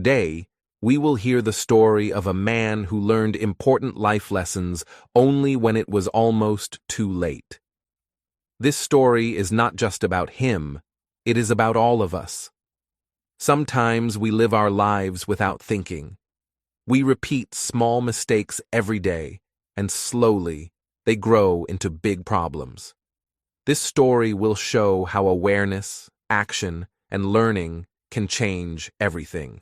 Today, we will hear the story of a man who learned important life lessons only when it was almost too late. This story is not just about him, it is about all of us. Sometimes we live our lives without thinking. We repeat small mistakes every day, and slowly, they grow into big problems. This story will show how awareness, action, and learning can change everything.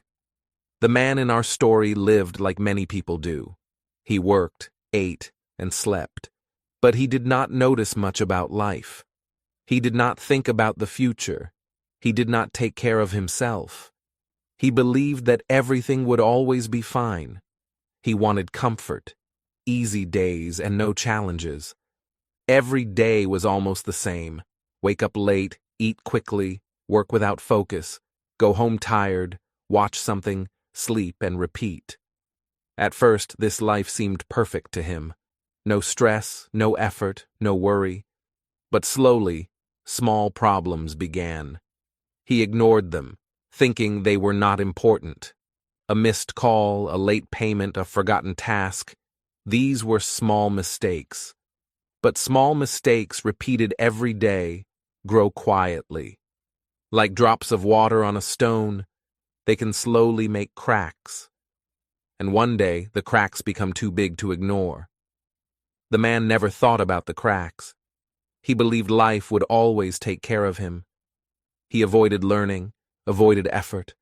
The man in our story lived like many people do. He worked, ate, and slept, but he did not notice much about life. He did not think about the future. He did not take care of himself. He believed that everything would always be fine. He wanted comfort, easy days, and no challenges. Every day was almost the same. Wake up late, eat quickly, work without focus, go home tired, watch something, sleep, and repeat. At first, this life seemed perfect to him. No stress, no effort, no worry. But slowly, small problems began. He ignored them, thinking they were not important. A missed call, a late payment, a forgotten task. These were small mistakes. But small mistakes repeated every day grow quietly. Like drops of water on a stone, they can slowly make cracks. And one day, the cracks become too big to ignore. The man never thought about the cracks. He believed life would always take care of him. He avoided learning, avoided effort,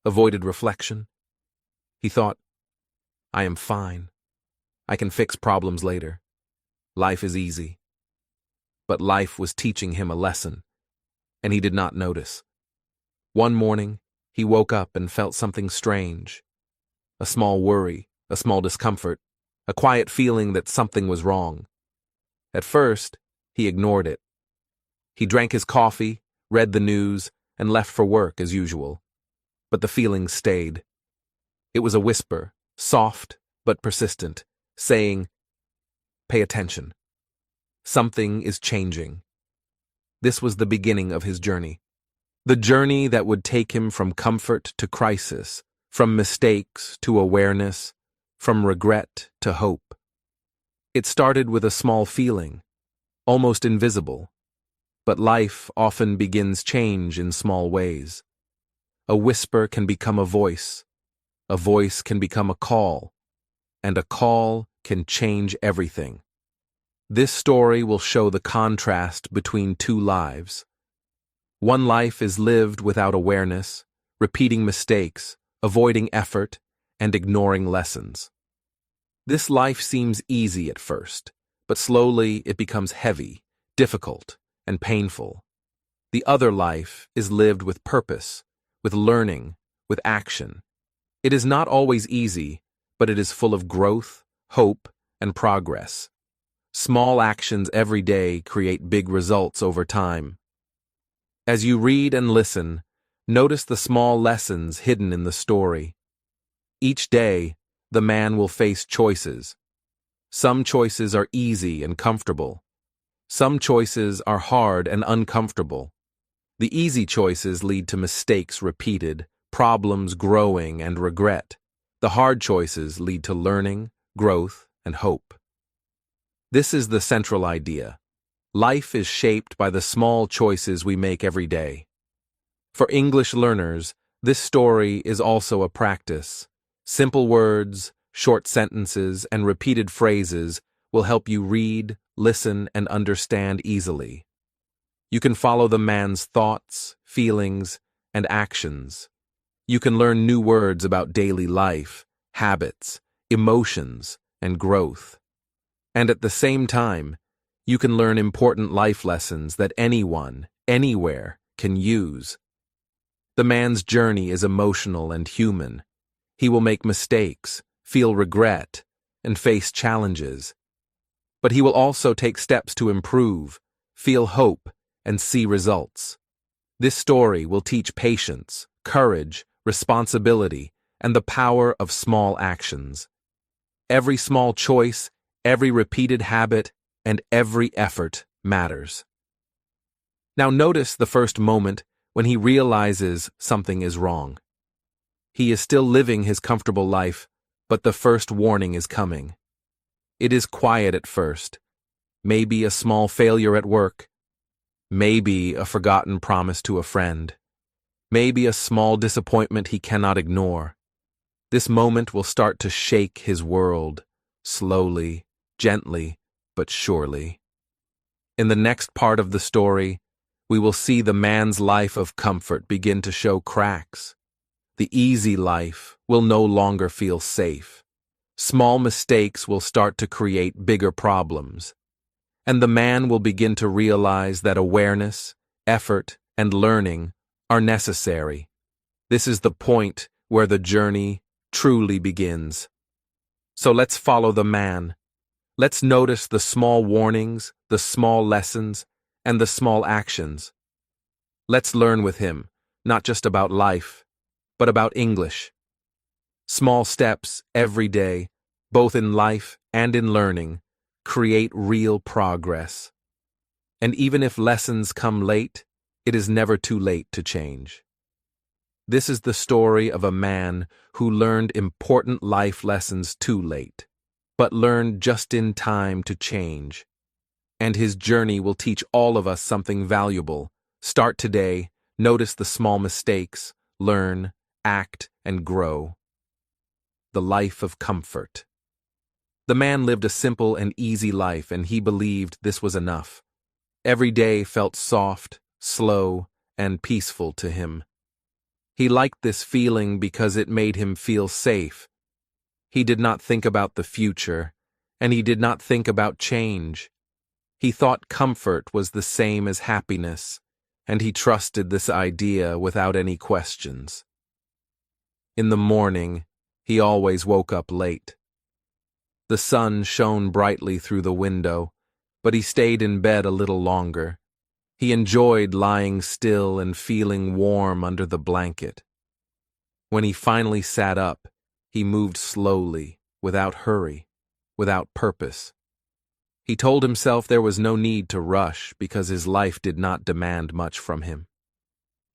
avoided reflection. He thought, I am fine. I can fix problems later. Life is easy. But life was teaching him a lesson, and he did not notice. One morning, he woke up and felt something strange. A small worry, a small discomfort, a quiet feeling that something was wrong. At first, he ignored it. He drank his coffee, read the news, and left for work as usual. But the feeling stayed. It was a whisper, soft but persistent, saying, "Pay attention. Something is changing." This was the beginning of his journey. The journey that would take him from comfort to crisis, from mistakes to awareness, from regret to hope. It started with a small feeling, almost invisible. But life often begins change in small ways. A whisper can become a voice can become a call, and a call can change everything. This story will show the contrast between two lives. One life is lived without awareness, repeating mistakes, avoiding effort, and ignoring lessons. This life seems easy at first, but slowly it becomes heavy, difficult, and painful. The other life is lived with purpose, with learning, with action. It is not always easy, but it is full of growth, hope, and progress. Small actions every day create big results over time. As you read and listen, notice the small lessons hidden in the story. Each day, the man will face choices. Some choices are easy and comfortable. Some choices are hard and uncomfortable. The easy choices lead to mistakes repeated, problems growing, and regret. The hard choices lead to learning, growth, and hope. This is the central idea. Life is shaped by the small choices we make every day. For English learners, this story is also a practice. Simple words, short sentences, and repeated phrases will help you read, listen, and understand easily. You can follow the man's thoughts, feelings, and actions. You can learn new words about daily life, habits, emotions, and growth. And at the same time, you can learn important life lessons that anyone, anywhere, can use. The man's journey is emotional and human. He will make mistakes, feel regret, and face challenges. But he will also take steps to improve, feel hope, and see results. This story will teach patience, courage, responsibility, and the power of small actions. Every small choice, every repeated habit, and every effort matters. Now notice the first moment when he realizes something is wrong. He is still living his comfortable life, but the first warning is coming. It is quiet at first, maybe a small failure at work, maybe a forgotten promise to a friend, maybe a small disappointment he cannot ignore. This moment will start to shake his world, slowly, gently, but surely. In the next part of the story, we will see the man's life of comfort begin to show cracks. The easy life will no longer feel safe. Small mistakes will start to create bigger problems. And the man will begin to realize that awareness, effort, and learning are necessary. This is the point where the journey truly begins. So let's follow the man. Let's notice the small warnings, the small lessons, and the small actions. Let's learn with him, not just about life, but about English. Small steps every day, both in life and in learning, create real progress. And even if lessons come late, it is never too late to change. This is the story of a man who learned important life lessons too late, but learned just in time to change. And his journey will teach all of us something valuable. Start today, notice the small mistakes, learn, act, and grow. The life of comfort. The man lived a simple and easy life, and he believed this was enough. Every day felt soft, slow, and peaceful to him. He liked this feeling because it made him feel safe. He did not think about the future, and he did not think about change. He thought comfort was the same as happiness, and he trusted this idea without any questions. In the morning, he always woke up late. The sun shone brightly through the window, but he stayed in bed a little longer. He enjoyed lying still and feeling warm under the blanket. When he finally sat up, he moved slowly, without hurry, without purpose. He told himself there was no need to rush because his life did not demand much from him.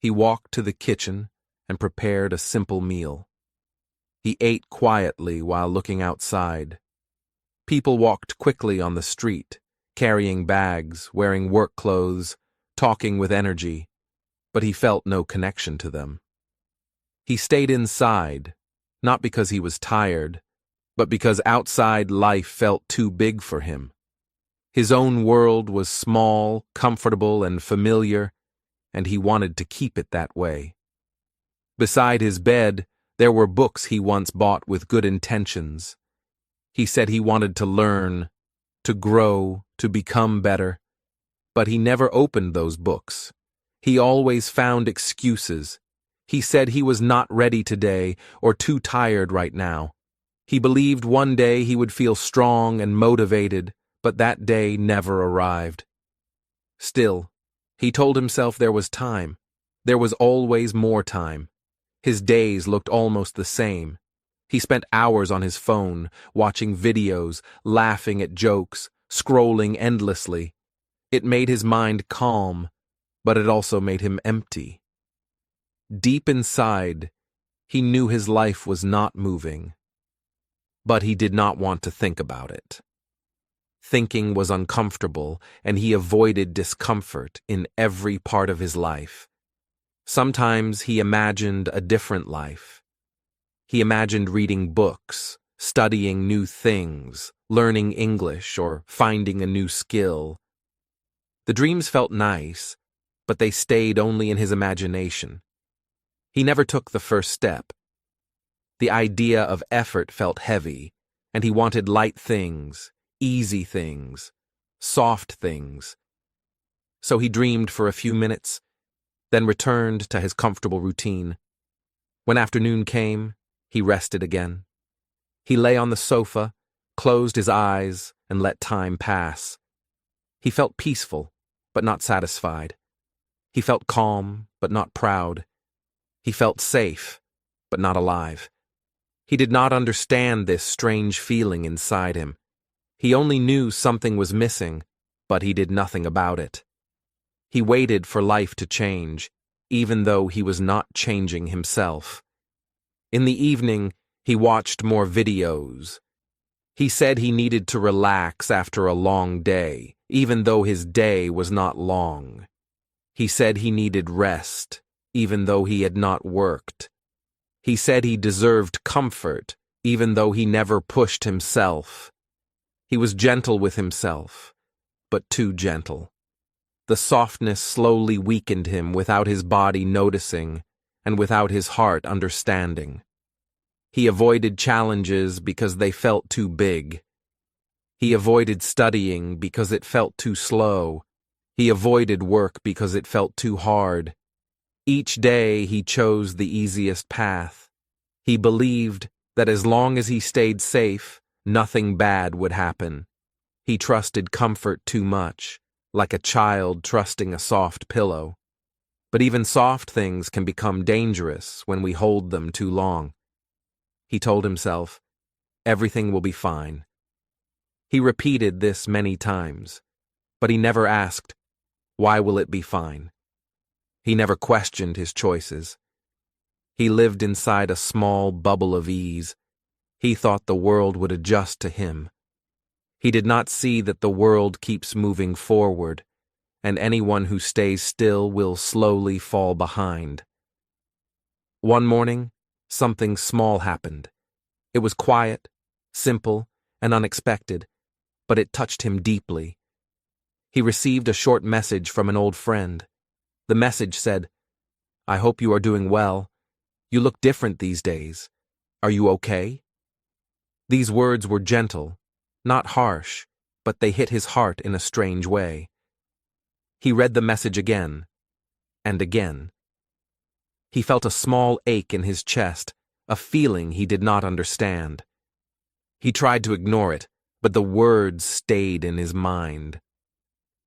He walked to the kitchen and prepared a simple meal. He ate quietly while looking outside. People walked quickly on the street, carrying bags, wearing work clothes, talking with energy, but he felt no connection to them. He stayed inside, not because he was tired, but because outside life felt too big for him. His own world was small, comfortable, and familiar, and he wanted to keep it that way. Beside his bed, there were books he once bought with good intentions. He said he wanted to learn, to grow, to become better, but he never opened those books. He always found excuses. He said he was not ready today or too tired right now. He believed one day he would feel strong and motivated, but that day never arrived. Still, he told himself there was time. There was always more time. His days looked almost the same. He spent hours on his phone, watching videos, laughing at jokes, scrolling endlessly. It made his mind calm, but it also made him empty. Deep inside, he knew his life was not moving, but he did not want to think about it. Thinking was uncomfortable, and he avoided discomfort in every part of his life. Sometimes he imagined a different life. He imagined reading books, studying new things, learning English, or finding a new skill. The dreams felt nice, but they stayed only in his imagination. He never took the first step. The idea of effort felt heavy, and he wanted light things, easy things, soft things. So he dreamed for a few minutes, then returned to his comfortable routine. When afternoon came, he rested again. He lay on the sofa, closed his eyes, and let time pass. He felt peaceful, but not satisfied. He felt calm, but not proud. He felt safe, but not alive. He did not understand this strange feeling inside him. He only knew something was missing, but he did nothing about it. He waited for life to change, even though he was not changing himself. In the evening, he watched more videos. He said he needed to relax after a long day, even though his day was not long. He said he needed rest, even though he had not worked. He said he deserved comfort, even though he never pushed himself. He was gentle with himself, but too gentle. The softness slowly weakened him without his body noticing and without his heart understanding. He avoided challenges because they felt too big. He avoided studying because it felt too slow. He avoided work because it felt too hard. Each day he chose the easiest path. He believed that as long as he stayed safe, nothing bad would happen. He trusted comfort too much, like a child trusting a soft pillow. But even soft things can become dangerous when we hold them too long. He told himself, everything will be fine. He repeated this many times, but he never asked, why will it be fine? He never questioned his choices. He lived inside a small bubble of ease. He thought the world would adjust to him. He did not see that the world keeps moving forward, and anyone who stays still will slowly fall behind. One morning, something small happened. It was quiet, simple, and unexpected, but it touched him deeply. He received a short message from an old friend. The message said, "I hope you are doing well. You look different these days. Are you okay?" These words were gentle, not harsh, but they hit his heart in a strange way. He read the message again, and again. He felt a small ache in his chest, a feeling he did not understand. He tried to ignore it, but the words stayed in his mind.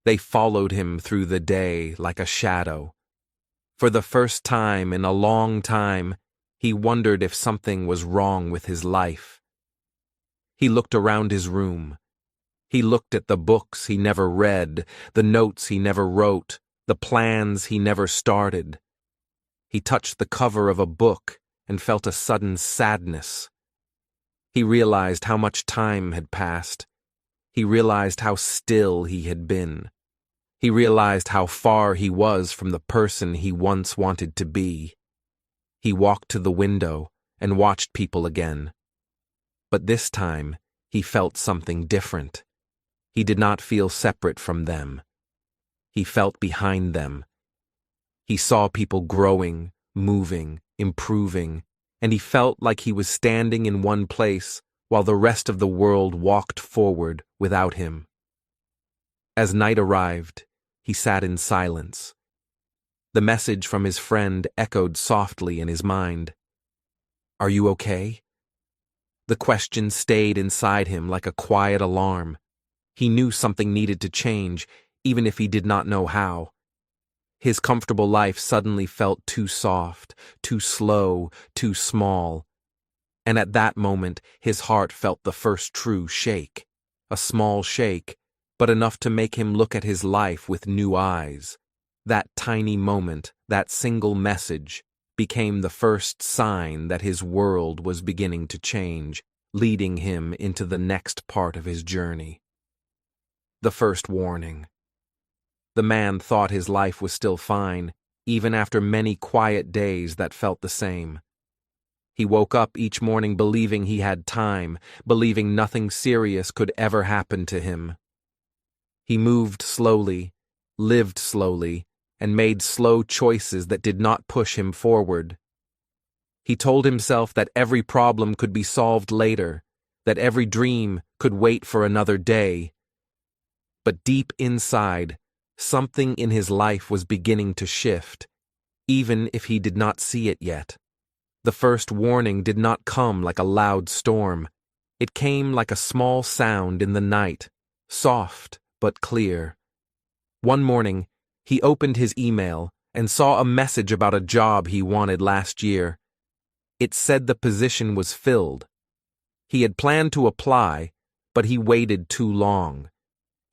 They followed him through the day like a shadow. For the first time in a long time, he wondered if something was wrong with his life. He looked around his room. He looked at the books he never read, the notes he never wrote, the plans he never started. He touched the cover of a book and felt a sudden sadness. He realized how much time had passed. He realized how still he had been. He realized how far he was from the person he once wanted to be. He walked to the window and watched people again. But this time, he felt something different. He did not feel separate from them. He felt behind them. He saw people growing, moving, improving, and he felt like he was standing in one place while the rest of the world walked forward without him. As night arrived, he sat in silence. The message from his friend echoed softly in his mind. "Are you okay?" The question stayed inside him like a quiet alarm. He knew something needed to change, even if he did not know how. His comfortable life suddenly felt too soft, too slow, too small. And at that moment, his heart felt the first true shake. A small shake, but enough to make him look at his life with new eyes. That tiny moment, that single message, became the first sign that his world was beginning to change, leading him into the next part of his journey. The first warning. The man thought his life was still fine, even after many quiet days that felt the same. He woke up each morning believing he had time, believing nothing serious could ever happen to him. He moved slowly, lived slowly, and made slow choices that did not push him forward. He told himself that every problem could be solved later, that every dream could wait for another day. But deep inside, something in his life was beginning to shift, even if he did not see it yet. The first warning did not come like a loud storm. It came like a small sound in the night, soft but clear. One morning, he opened his email and saw a message about a job he wanted last year. It said the position was filled. He had planned to apply, but he waited too long.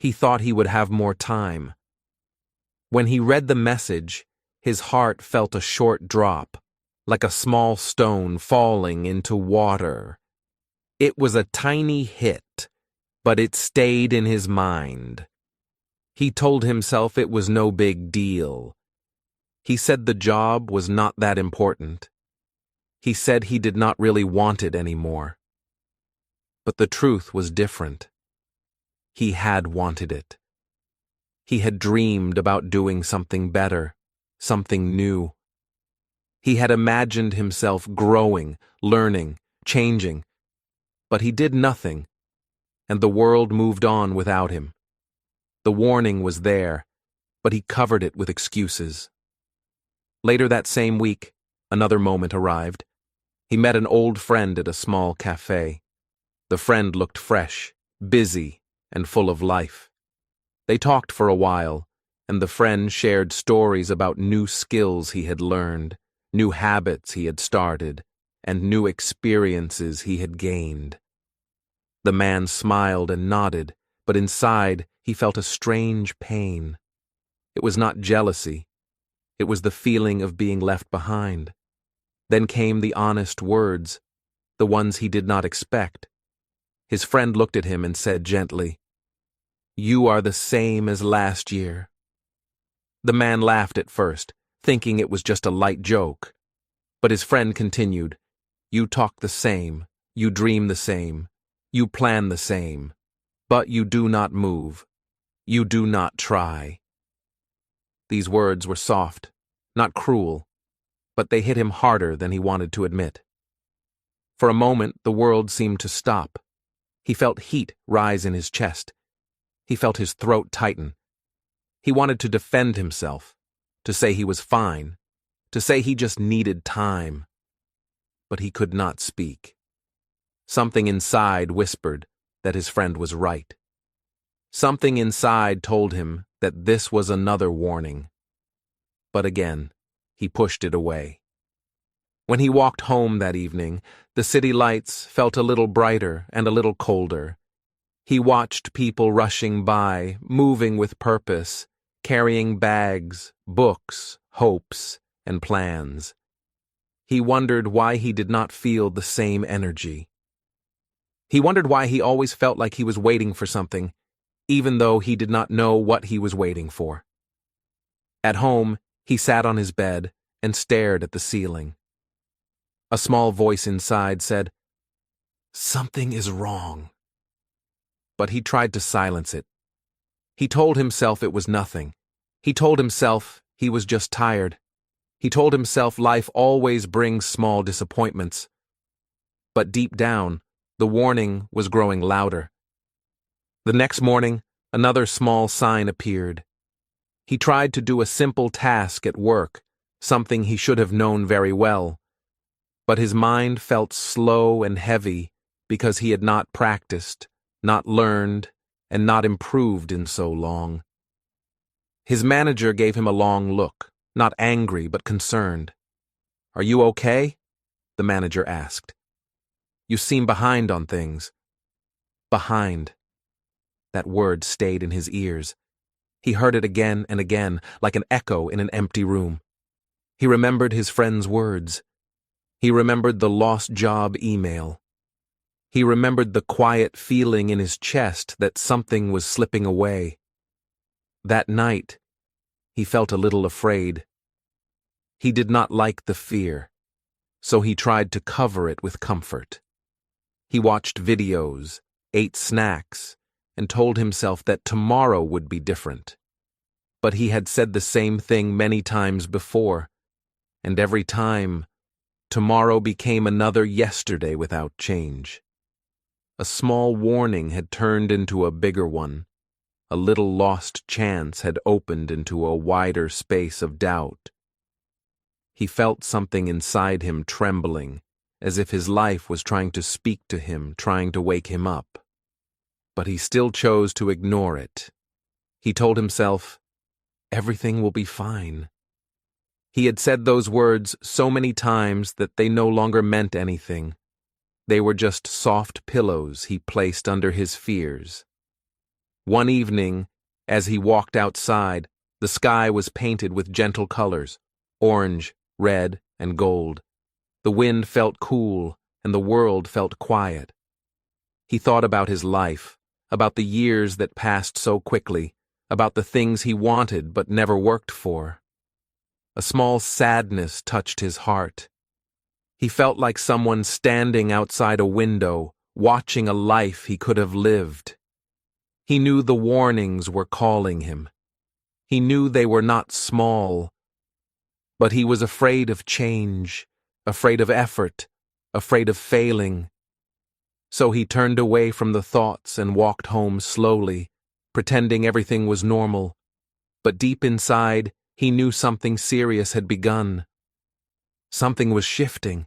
He thought he would have more time. When he read the message, his heart felt a short drop. like a small stone falling into water. It was a tiny hit, but it stayed in his mind. He told himself it was no big deal. He said the job was not that important. He said he did not really want it anymore. But the truth was different. He had wanted it. He had dreamed about doing something better, something new. He had imagined himself growing, learning, changing. But he did nothing, and the world moved on without him. The warning was there, but he covered it with excuses. Later that same week, another moment arrived. He met an old friend at a small cafe. The friend looked fresh, busy, and full of life. They talked for a while, and the friend shared stories about new skills he had learned, new habits he had started, and new experiences he had gained. The man smiled and nodded, but inside he felt a strange pain. It was not jealousy. It was the feeling of being left behind. Then came the honest words, the ones he did not expect. His friend looked at him and said gently, "You are the same as last year." The man laughed at first, thinking it was just a light joke. But his friend continued, "You talk the same, you dream the same, you plan the same, but you do not move. You do not try." These words were soft, not cruel, but they hit him harder than he wanted to admit. For a moment, the world seemed to stop. He felt heat rise in his chest. He felt his throat tighten. He wanted to defend himself, to say he was fine, to say he just needed time. But he could not speak. Something inside whispered that his friend was right. Something inside told him that this was another warning. But again, he pushed it away. When he walked home that evening, the city lights felt a little brighter and a little colder. He watched people rushing by, moving with purpose, carrying bags, books, hopes, and plans. He wondered why he did not feel the same energy. He wondered why he always felt like he was waiting for something, even though he did not know what he was waiting for. At home, he sat on his bed and stared at the ceiling. A small voice inside said, "Something is wrong." But he tried to silence it. He told himself it was nothing. He told himself he was just tired. He told himself life always brings small disappointments. But deep down, the warning was growing louder. The next morning, another small sign appeared. He tried to do a simple task at work, something he should have known very well. But his mind felt slow and heavy because he had not practiced, not learned, and not improved in so long. His manager gave him a long look, not angry but concerned. "Are you okay?" the manager asked. "You seem behind on things." Behind. That word stayed in his ears. He heard it again and again, like an echo in an empty room. He remembered his friend's words. He remembered the lost job email. He remembered the quiet feeling in his chest that something was slipping away. That night, he felt a little afraid. He did not like the fear, so he tried to cover it with comfort. He watched videos, ate snacks, and told himself that tomorrow would be different. But he had said the same thing many times before, and every time, tomorrow became another yesterday without change. A small warning had turned into a bigger one. A little lost chance had opened into a wider space of doubt. He felt something inside him trembling, as if his life was trying to speak to him, trying to wake him up. But he still chose to ignore it. He told himself, "Everything will be fine." He had said those words so many times that they no longer meant anything. They were just soft pillows he placed under his fears. One evening, as he walked outside, the sky was painted with gentle colors, orange, red, and gold. The wind felt cool, and the world felt quiet. He thought about his life, about the years that passed so quickly, about the things he wanted but never worked for. A small sadness touched his heart. He felt like someone standing outside a window, watching a life he could have lived. He knew the warnings were calling him. He knew they were not small, but he was afraid of change, afraid of effort, afraid of failing. So he turned away from the thoughts and walked home slowly, pretending everything was normal. But deep inside, he knew something serious had begun. Something was shifting.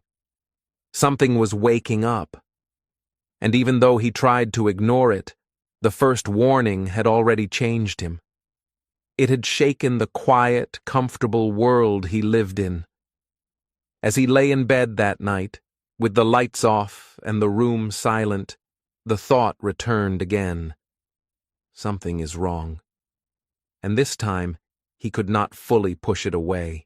Something was waking up. And even though he tried to ignore it, the first warning had already changed him. It had shaken the quiet, comfortable world he lived in. As he lay in bed that night, with the lights off and the room silent, the thought returned again. Something is wrong. And this time, he could not fully push it away.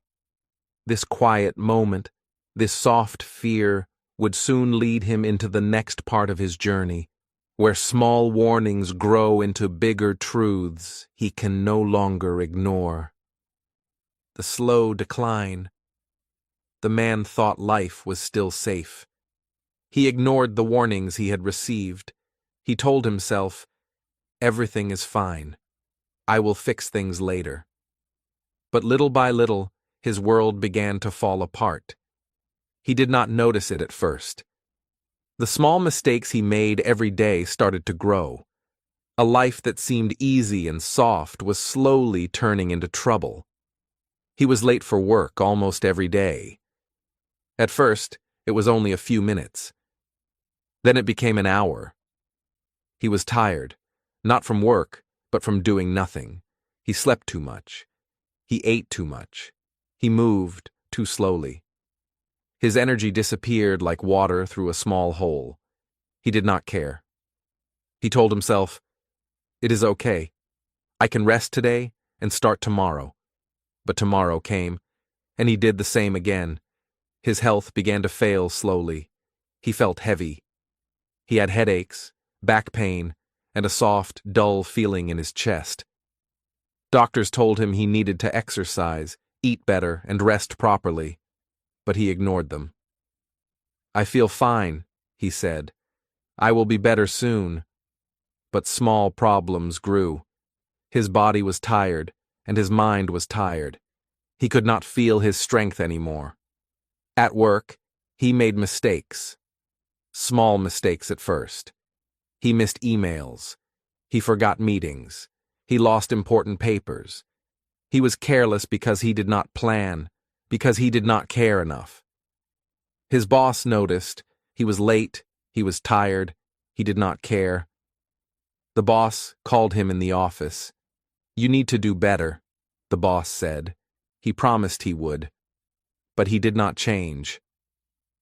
This quiet moment, this soft fear, would soon lead him into the next part of his journey, where small warnings grow into bigger truths he can no longer ignore. The slow decline. The man thought life was still safe. He ignored the warnings he had received. He told himself, "Everything is fine. I will fix things later." But little by little, his world began to fall apart. He did not notice it at first. The small mistakes he made every day started to grow. A life that seemed easy and soft was slowly turning into trouble. He was late for work almost every day. At first, it was only a few minutes. Then it became an hour. He was tired, not from work, but from doing nothing. He slept too much. He ate too much. He moved too slowly. His energy disappeared like water through a small hole. He did not care. He told himself, "It is okay. I can rest today and start tomorrow." But tomorrow came, and he did the same again. His health began to fail slowly. He felt heavy. He had headaches, back pain, and a soft, dull feeling in his chest. Doctors told him he needed to exercise, eat better, and rest properly, but he ignored them. "I feel fine," he said. "I will be better soon." But small problems grew. His body was tired, and his mind was tired. He could not feel his strength anymore. At work, he made mistakes. Small mistakes at first. He missed emails. He forgot meetings. He lost important papers. He was careless because he did not plan, because he did not care enough. His boss noticed. He was late. He was tired. He did not care. The boss called him in the office. "You need to do better," the boss said. He promised he would. But he did not change.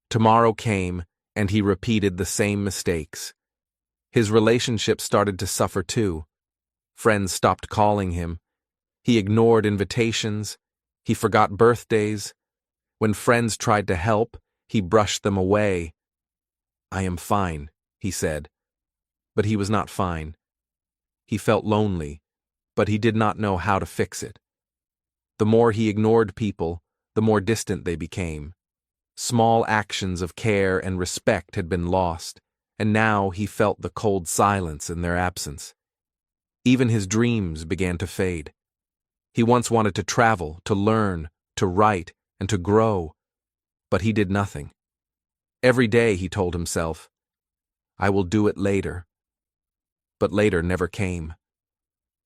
Tomorrow came, and he repeated the same mistakes. His relationship started to suffer too. Friends stopped calling him. He ignored invitations. He forgot birthdays. When friends tried to help, he brushed them away. "I am fine," he said. But he was not fine. He felt lonely, but he did not know how to fix it. The more he ignored people, the more distant they became. Small actions of care and respect had been lost, and now he felt the cold silence in their absence. Even his dreams began to fade. He once wanted to travel, to learn, to write, and to grow, but he did nothing. Every day he told himself, "I will do it later." But later never came.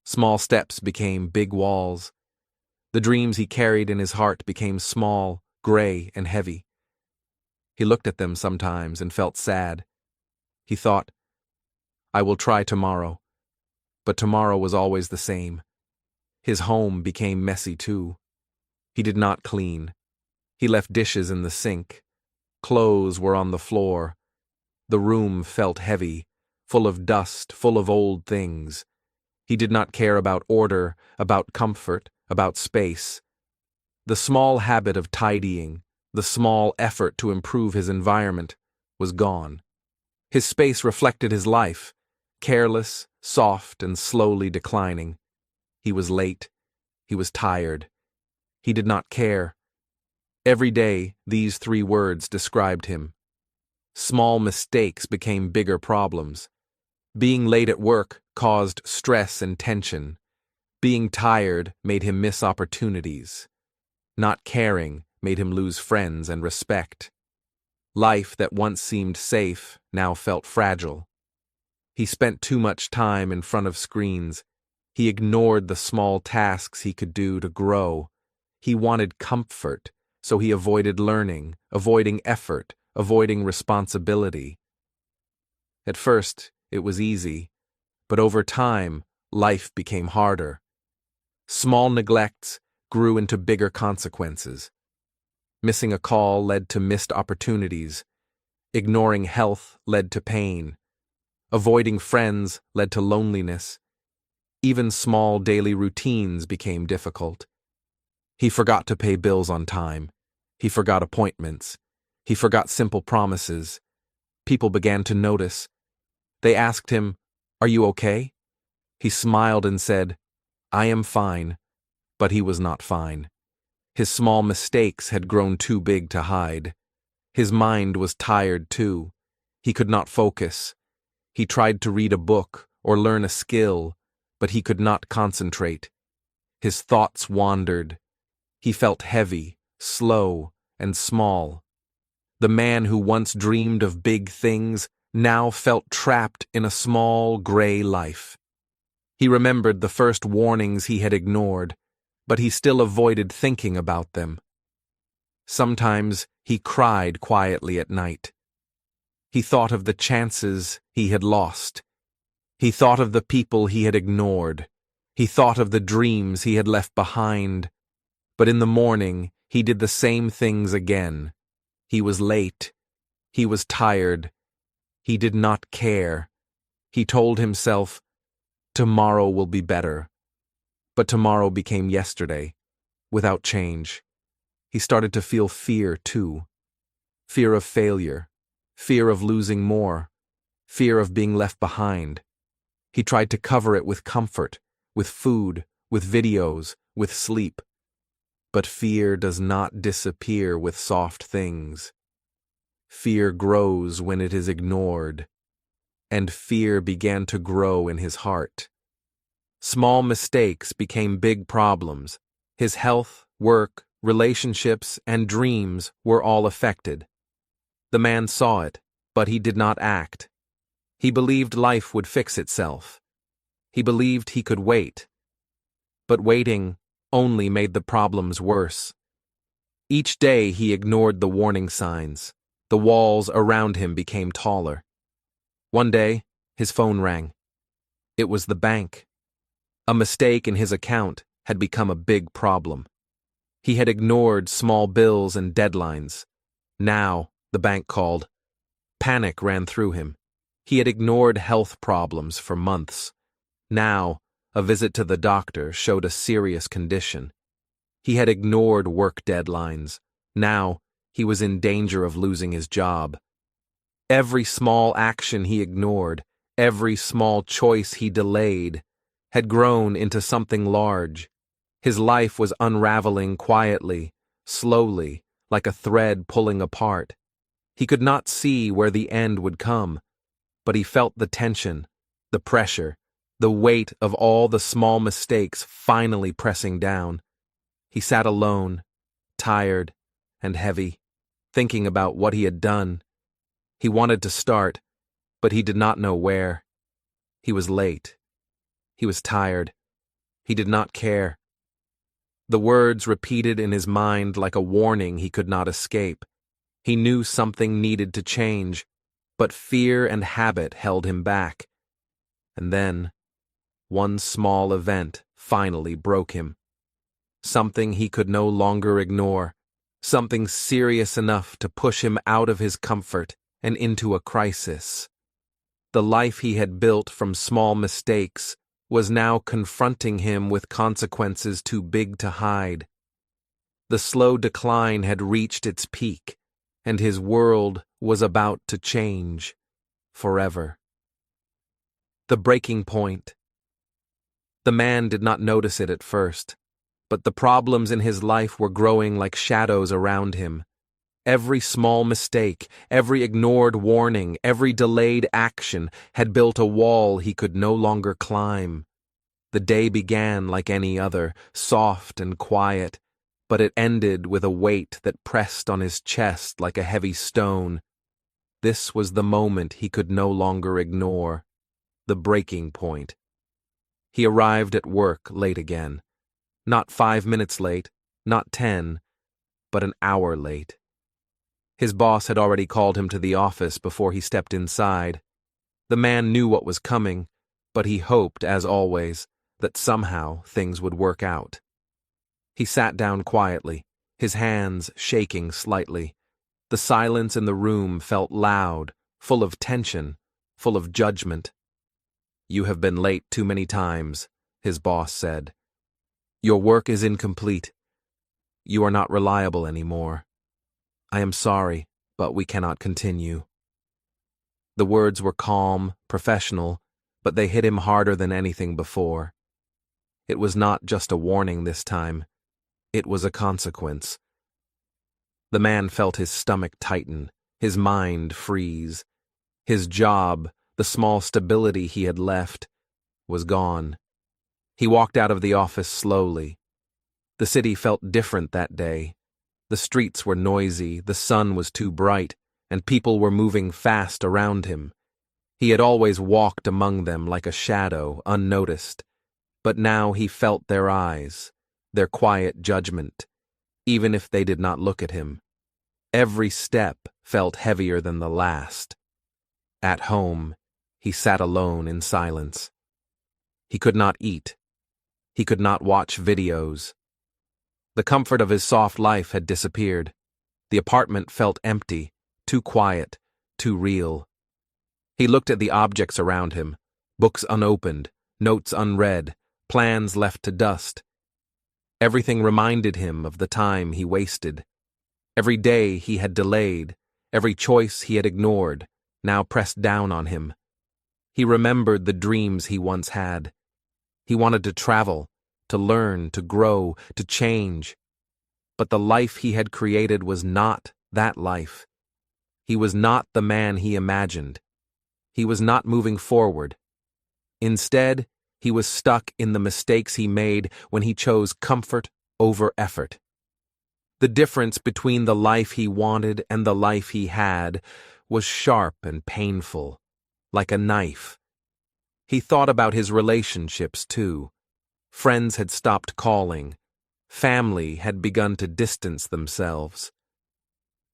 Small steps became big walls. The dreams he carried in his heart became small, gray, and heavy. He looked at them sometimes and felt sad. He thought, "I will try tomorrow." But tomorrow was always the same. His home became messy too. He did not clean. He left dishes in the sink. Clothes were on the floor. The room felt heavy, full of dust, full of old things. He did not care about order, about comfort, about space. The small habit of tidying, the small effort to improve his environment, was gone. His space reflected his life, careless, soft, and slowly declining. He was late. He was tired. He did not care. Every day, these 3 words described him. Small mistakes became bigger problems. Being late at work caused stress and tension. Being tired made him miss opportunities. Not caring made him lose friends and respect. Life that once seemed safe now felt fragile. He spent too much time in front of screens. He ignored the small tasks he could do to grow. He wanted comfort, so he avoided learning, avoiding effort, avoiding responsibility. At first, it was easy, but over time, life became harder. Small neglects grew into bigger consequences. Missing a call led to missed opportunities. Ignoring health led to pain. Avoiding friends led to loneliness. Even small daily routines became difficult. He forgot to pay bills on time. He forgot appointments. He forgot simple promises. People began to notice. They asked him, "Are you okay?" He smiled and said, "I am fine," but he was not fine. His small mistakes had grown too big to hide. His mind was tired too. He could not focus. He tried to read a book or learn a skill, but he could not concentrate. His thoughts wandered. He felt heavy, slow, and small. The man who once dreamed of big things now felt trapped in a small, gray life. He remembered the first warnings he had ignored, but he still avoided thinking about them. Sometimes he cried quietly at night. He thought of the chances he had lost. He thought of the people he had ignored. He thought of the dreams he had left behind. But in the morning, he did the same things again. He was late. He was tired. He did not care. He told himself, "Tomorrow will be better." But tomorrow became yesterday, without change. He started to feel fear, too. Fear of failure. Fear of losing more. Fear of being left behind. He tried to cover it with comfort, with food, with videos, with sleep. But fear does not disappear with soft things. Fear grows when it is ignored. And fear began to grow in his heart. Small mistakes became big problems. His health, work, relationships, and dreams were all affected. The man saw it, but he did not act. He believed life would fix itself. He believed he could wait. But waiting only made the problems worse. Each day he ignored the warning signs. The walls around him became taller. One day, his phone rang. It was the bank. A mistake in his account had become a big problem. He had ignored small bills and deadlines. Now, the bank called. Panic ran through him. He had ignored health problems for months. Now, a visit to the doctor showed a serious condition. He had ignored work deadlines. Now, he was in danger of losing his job. Every small action he ignored, every small choice he delayed, had grown into something large. His life was unraveling quietly, slowly, like a thread pulling apart. He could not see where the end would come, but he felt the tension, the pressure, the weight of all the small mistakes finally pressing down. He sat alone, tired and heavy, thinking about what he had done. He wanted to start, but he did not know where. He was late. He was tired. He did not care. The words repeated in his mind like a warning he could not escape. He knew something needed to change, but fear and habit held him back. And then, one small event finally broke him. Something he could no longer ignore, something serious enough to push him out of his comfort and into a crisis. The life he had built from small mistakes was now confronting him with consequences too big to hide. The slow decline had reached its peak, and his world was about to change forever. The breaking point. The man did not notice it at first, but the problems in his life were growing like shadows around him. Every small mistake, every ignored warning, every delayed action had built a wall he could no longer climb. The day began like any other, soft and quiet, but it ended with a weight that pressed on his chest like a heavy stone. This was the moment he could no longer ignore, the breaking point. He arrived at work late again. Not 5 minutes late, not 10, but an hour late. His boss had already called him to the office before he stepped inside. The man knew what was coming, but he hoped, as always, that somehow things would work out. He sat down quietly, his hands shaking slightly. The silence in the room felt loud, full of tension, full of judgment. "You have been late too many times," his boss said. "Your work is incomplete. You are not reliable anymore. I am sorry, but we cannot continue." The words were calm, professional, but they hit him harder than anything before. It was not just a warning this time. It was a consequence. The man felt his stomach tighten, his mind freeze. His job, the small stability he had left, was gone. He walked out of the office slowly. The city felt different that day. The streets were noisy, the sun was too bright, and people were moving fast around him. He had always walked among them like a shadow, unnoticed. But now he felt their eyes, their quiet judgment, even if they did not look at him. Every step felt heavier than the last. At home, he sat alone in silence. He could not eat. He could not watch videos. The comfort of his soft life had disappeared. The apartment felt empty, too quiet, too real. He looked at the objects around him, books unopened, notes unread, plans left to dust. Everything reminded him of the time he wasted. Every day he had delayed, every choice he had ignored, now pressed down on him. He remembered the dreams he once had. He wanted to travel, to learn, to grow, to change. But the life he had created was not that life. He was not the man he imagined. He was not moving forward. Instead, he was stuck in the mistakes he made when he chose comfort over effort. The difference between the life he wanted and the life he had was sharp and painful, like a knife. He thought about his relationships, too. Friends had stopped calling. Family had begun to distance themselves.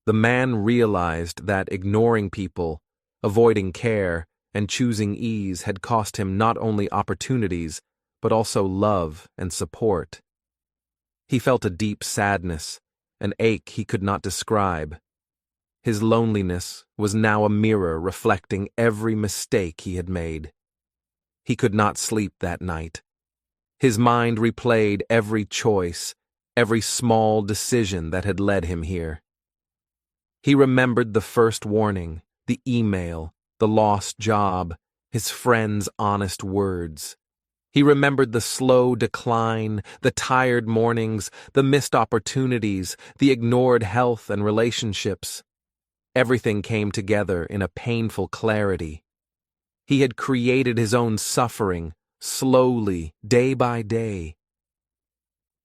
The man realized that ignoring people, avoiding care, and choosing ease had cost him not only opportunities, but also love and support. He felt a deep sadness, an ache he could not describe. His loneliness was now a mirror reflecting every mistake he had made. He could not sleep that night. His mind replayed every choice, every small decision that had led him here. He remembered the first warning, the email, the lost job, his friend's honest words. He remembered the slow decline, the tired mornings, the missed opportunities, the ignored health and relationships. Everything came together in a painful clarity. He had created his own suffering, slowly, day by day.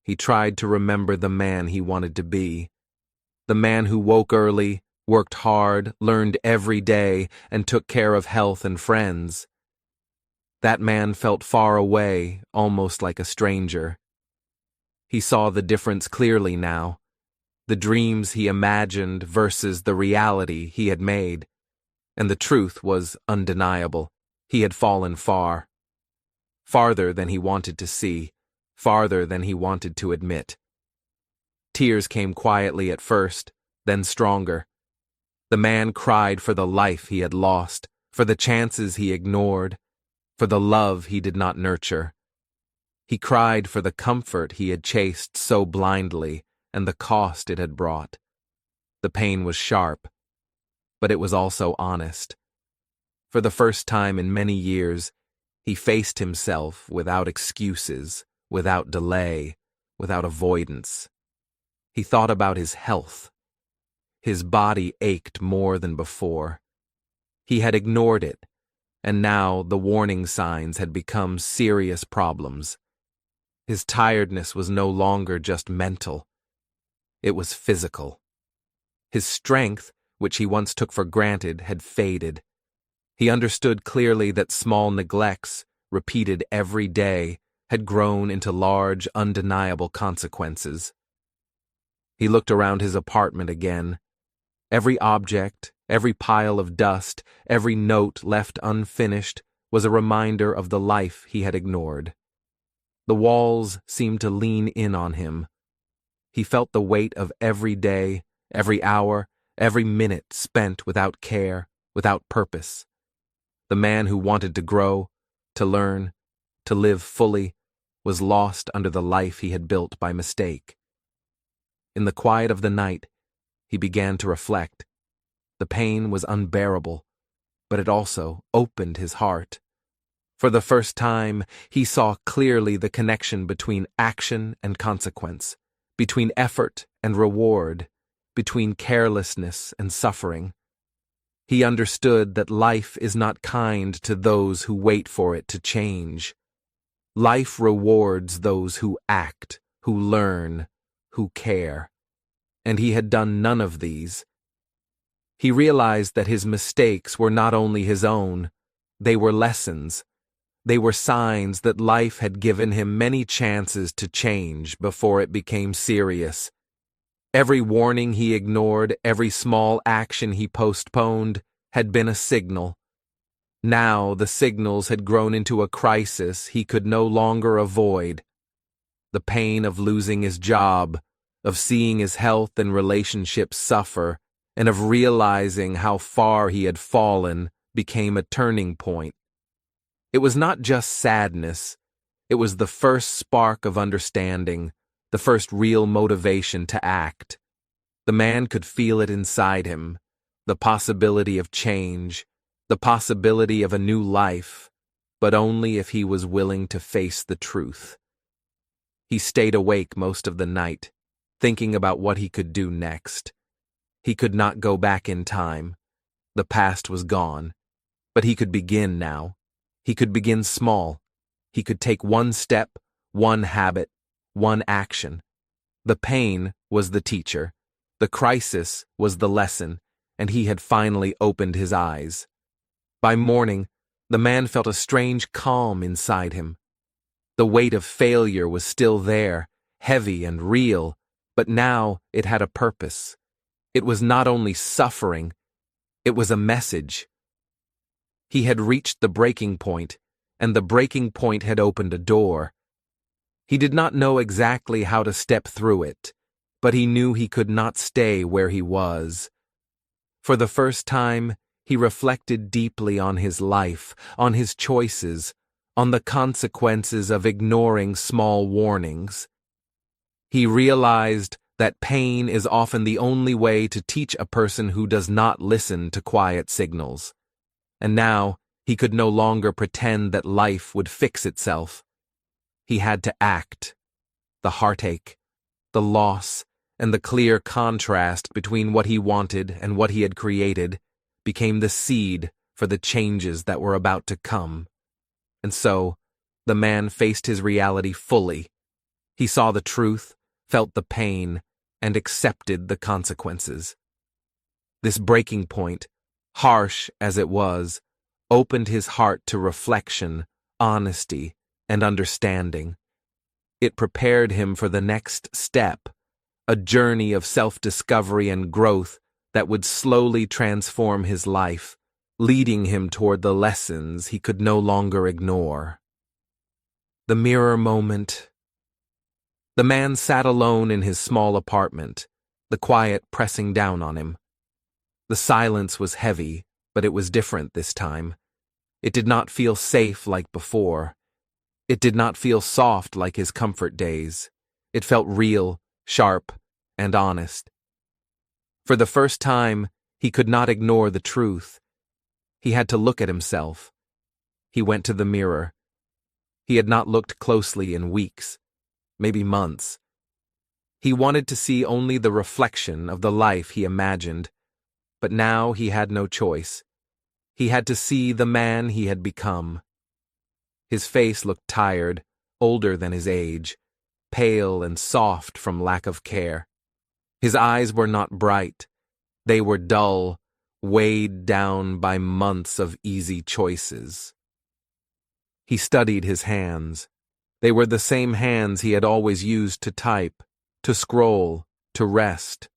He tried to remember the man he wanted to be. The man who woke early, worked hard, learned every day, and took care of health and friends. That man felt far away, almost like a stranger. He saw the difference clearly now. The dreams he imagined versus the reality he had made. And the truth was undeniable. He had fallen far. Farther than he wanted to see, farther than he wanted to admit. Tears came quietly at first, then stronger. The man cried for the life he had lost, for the chances he ignored, for the love he did not nurture. He cried for the comfort he had chased so blindly, and the cost it had brought. The pain was sharp, but it was also honest. For the first time in many years, he faced himself without excuses, without delay, without avoidance. He thought about his health. His body ached more than before. He had ignored it, and now the warning signs had become serious problems. His tiredness was no longer just mental. It was physical. His strength, which he once took for granted, had faded. He understood clearly that small neglects, repeated every day, had grown into large, undeniable consequences. He looked around his apartment again. Every object, every pile of dust, every note left unfinished was a reminder of the life he had ignored. The walls seemed to lean in on him. He felt the weight of every day, every hour, every minute spent without care, without purpose. The man who wanted to grow, to learn, to live fully, was lost under the life he had built by mistake. In the quiet of the night, he began to reflect. The pain was unbearable, but it also opened his heart. For the first time, he saw clearly the connection between action and consequence, between effort and reward, between carelessness and suffering. He understood that life is not kind to those who wait for it to change. Life rewards those who act, who learn, who care. And he had done none of these. He realized that his mistakes were not only his own, they were lessons. They were signs that life had given him many chances to change before it became serious. Every warning he ignored, every small action he postponed, had been a signal. Now the signals had grown into a crisis he could no longer avoid. The pain of losing his job, of seeing his health and relationships suffer, and of realizing how far he had fallen, became a turning point. It was not just sadness. It was the first spark of understanding, the first real motivation to act. The man could feel it inside him, the possibility of change, the possibility of a new life, but only if he was willing to face the truth. He stayed awake most of the night, thinking about what he could do next. He could not go back in time. The past was gone, but he could begin now. He could begin small. He could take one step, one habit, one action. The pain was the teacher. The crisis was the lesson, and he had finally opened his eyes. By morning, the man felt a strange calm inside him. The weight of failure was still there, heavy and real, but now it had a purpose. It was not only suffering, it was a message. He had reached the breaking point, and the breaking point had opened a door. He did not know exactly how to step through it, but he knew he could not stay where he was. For the first time, he reflected deeply on his life, on his choices, on the consequences of ignoring small warnings. He realized that pain is often the only way to teach a person who does not listen to quiet signals. And now, he could no longer pretend that life would fix itself. He had to act. The heartache, the loss, and the clear contrast between what he wanted and what he had created became the seed for the changes that were about to come. And so, the man faced his reality fully. He saw the truth, felt the pain, and accepted the consequences. This breaking point, harsh as it was, opened his heart to reflection, honesty, and understanding. It prepared him for the next step, a journey of self-discovery and growth that would slowly transform his life, leading him toward the lessons he could no longer ignore. The mirror moment. The man sat alone in his small apartment, the quiet pressing down on him. The silence was heavy, but it was different this time. It did not feel safe like before. It did not feel soft like his comfort days. It felt real, sharp, and honest. For the first time, he could not ignore the truth. He had to look at himself. He went to the mirror. He had not looked closely in weeks, maybe months. He wanted to see only the reflection of the life he imagined, but now he had no choice. He had to see the man he had become. His face looked tired, older than his age, pale and soft from lack of care. His eyes were not bright. They were dull, weighed down by months of easy choices. He studied his hands. They were the same hands he had always used to type, to scroll, to rest.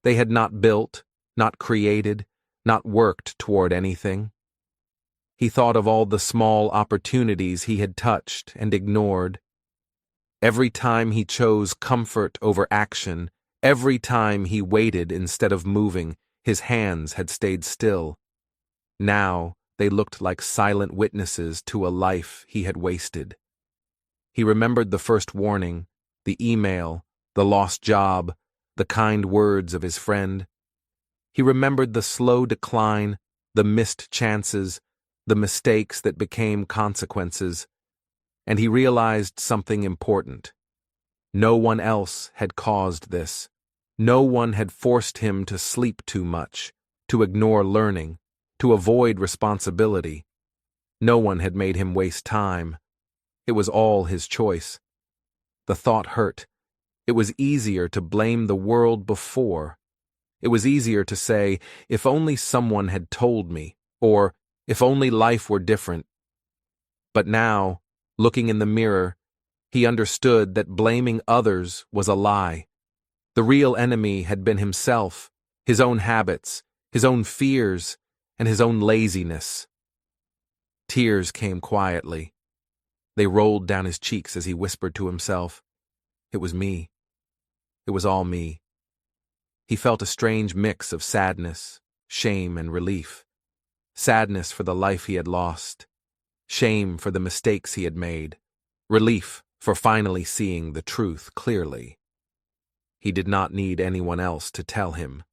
They had not built, not created, not worked toward anything. He thought of all the small opportunities he had touched and ignored. Every time he chose comfort over action, every time he waited instead of moving, his hands had stayed still. Now they looked like silent witnesses to a life he had wasted. He remembered the first warning, the email, the lost job, the kind words of his friend. He remembered the slow decline, the missed chances, the mistakes that became consequences, and he realized something important. No one else had caused this. No one had forced him to sleep too much, to ignore learning, to avoid responsibility. No one had made him waste time. It was all his choice. The thought hurt. It was easier to blame the world before. It was easier to say, if only someone had told me, or if only life were different. But now, looking in the mirror, he understood that blaming others was a lie. The real enemy had been himself, his own habits, his own fears, and his own laziness. Tears came quietly. They rolled down his cheeks as he whispered to himself, "It was me. It was all me." He felt a strange mix of sadness, shame, and relief. Sadness for the life he had lost. Shame for the mistakes he had made. Relief for finally seeing the truth clearly. He did not need anyone else to tell him.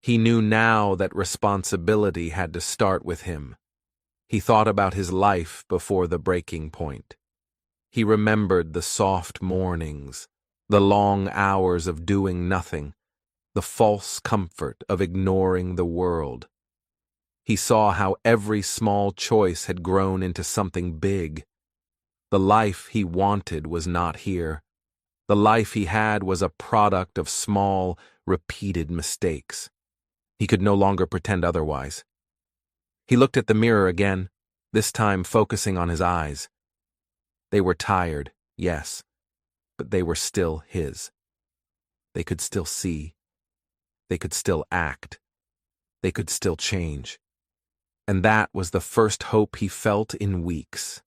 He knew now that responsibility had to start with him. He thought about his life before the breaking point. He remembered the soft mornings, the long hours of doing nothing, the false comfort of ignoring the world. He saw how every small choice had grown into something big. The life he wanted was not here. The life he had was a product of small, repeated mistakes. He could no longer pretend otherwise. He looked at the mirror again, this time focusing on his eyes. They were tired, yes, but they were still his. They could still see. They could still act. They could still change. And that was the first hope he felt in weeks.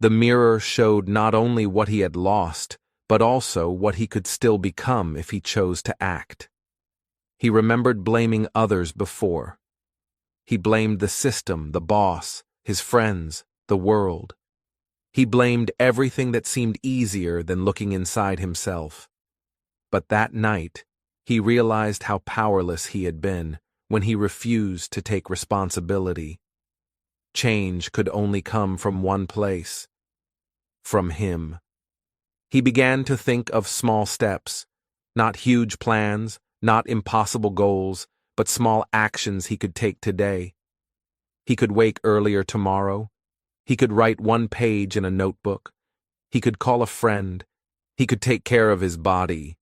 The mirror showed not only what he had lost, but also what he could still become if he chose to act. He remembered blaming others before. He blamed the system, the boss, his friends, the world. He blamed everything that seemed easier than looking inside himself. But that night, he realized how powerless he had been when he refused to take responsibility. Change could only come from one place, from him. He began to think of small steps, not huge plans, not impossible goals, but small actions he could take today. He could wake earlier tomorrow. He could write one page in a notebook. He could call a friend. He could take care of his body.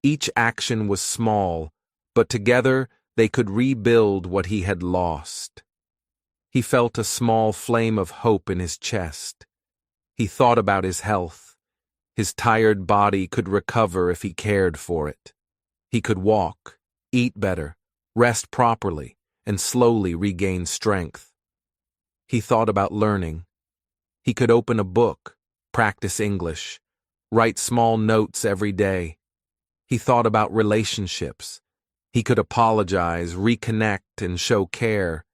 Each action was small, but together they could rebuild what he had lost. He felt a small flame of hope in his chest. He thought about his health. His tired body could recover if he cared for it. He could walk, eat better, rest properly, and slowly regain strength. He thought about learning. He could open a book, practice English, write small notes every day. He thought about relationships. He could apologize, reconnect, and show care.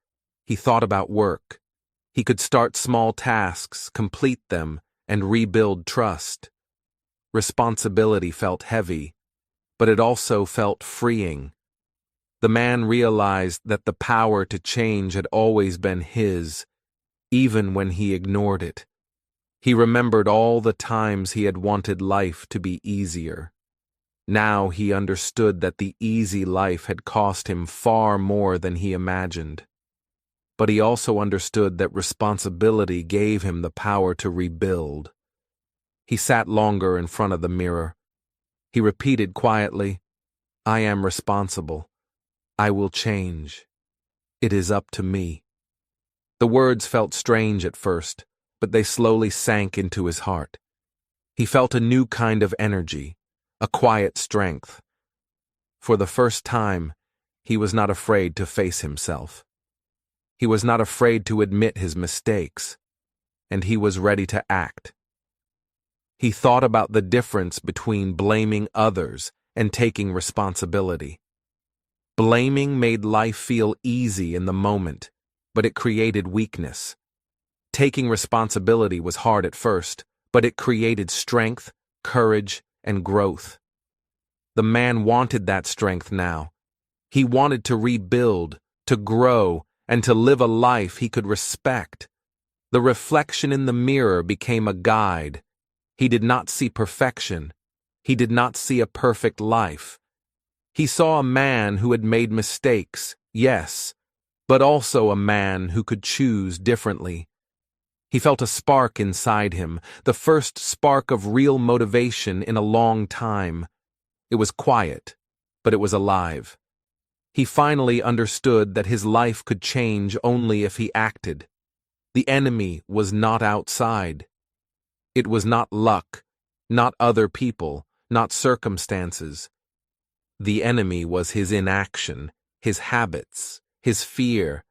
He thought about work. He could start small tasks, complete them, and rebuild trust. Responsibility felt heavy, but it also felt freeing. The man realized that the power to change had always been his, even when he ignored it. He remembered all the times he had wanted life to be easier. Now he understood that the easy life had cost him far more than he imagined. But he also understood that responsibility gave him the power to rebuild. He sat longer in front of the mirror. He repeated quietly, "I am responsible. I will change. It is up to me." The words felt strange at first, but they slowly sank into his heart. He felt a new kind of energy, a quiet strength. For the first time, he was not afraid to face himself. He was not afraid to admit his mistakes, and he was ready to act. He thought about the difference between blaming others and taking responsibility. Blaming made life feel easy in the moment, but it created weakness. Taking responsibility was hard at first, but it created strength, courage, and growth. The man wanted that strength now. He wanted to rebuild, to grow, and to live a life he could respect. The reflection in the mirror became a guide. He did not see perfection. He did not see a perfect life. He saw a man who had made mistakes, yes, but also a man who could choose differently. He felt a spark inside him, the first spark of real motivation in a long time. It was quiet, but it was alive. He finally understood that his life could change only if he acted. The enemy was not outside. It was not luck, not other people, not circumstances. The enemy was his inaction, his habits, his fear.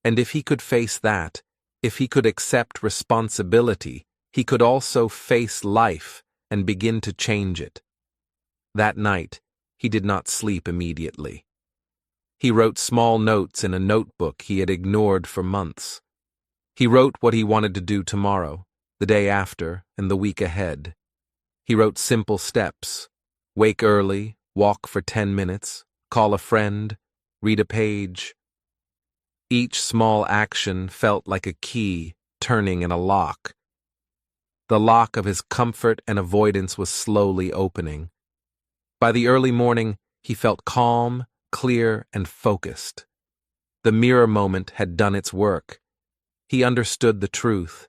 And if he could face that, if he could accept responsibility, he could also face life and begin to change it. That night, he did not sleep immediately. He wrote small notes in a notebook he had ignored for months. He wrote what he wanted to do tomorrow, the day after, and the week ahead. He wrote simple steps: wake early, walk for 10 minutes, call a friend, read a page. Each small action felt like a key turning in a lock. The lock of his comfort and avoidance was slowly opening. By the early morning, he felt calm, clear, and focused. The mirror moment had done its work. He understood the truth.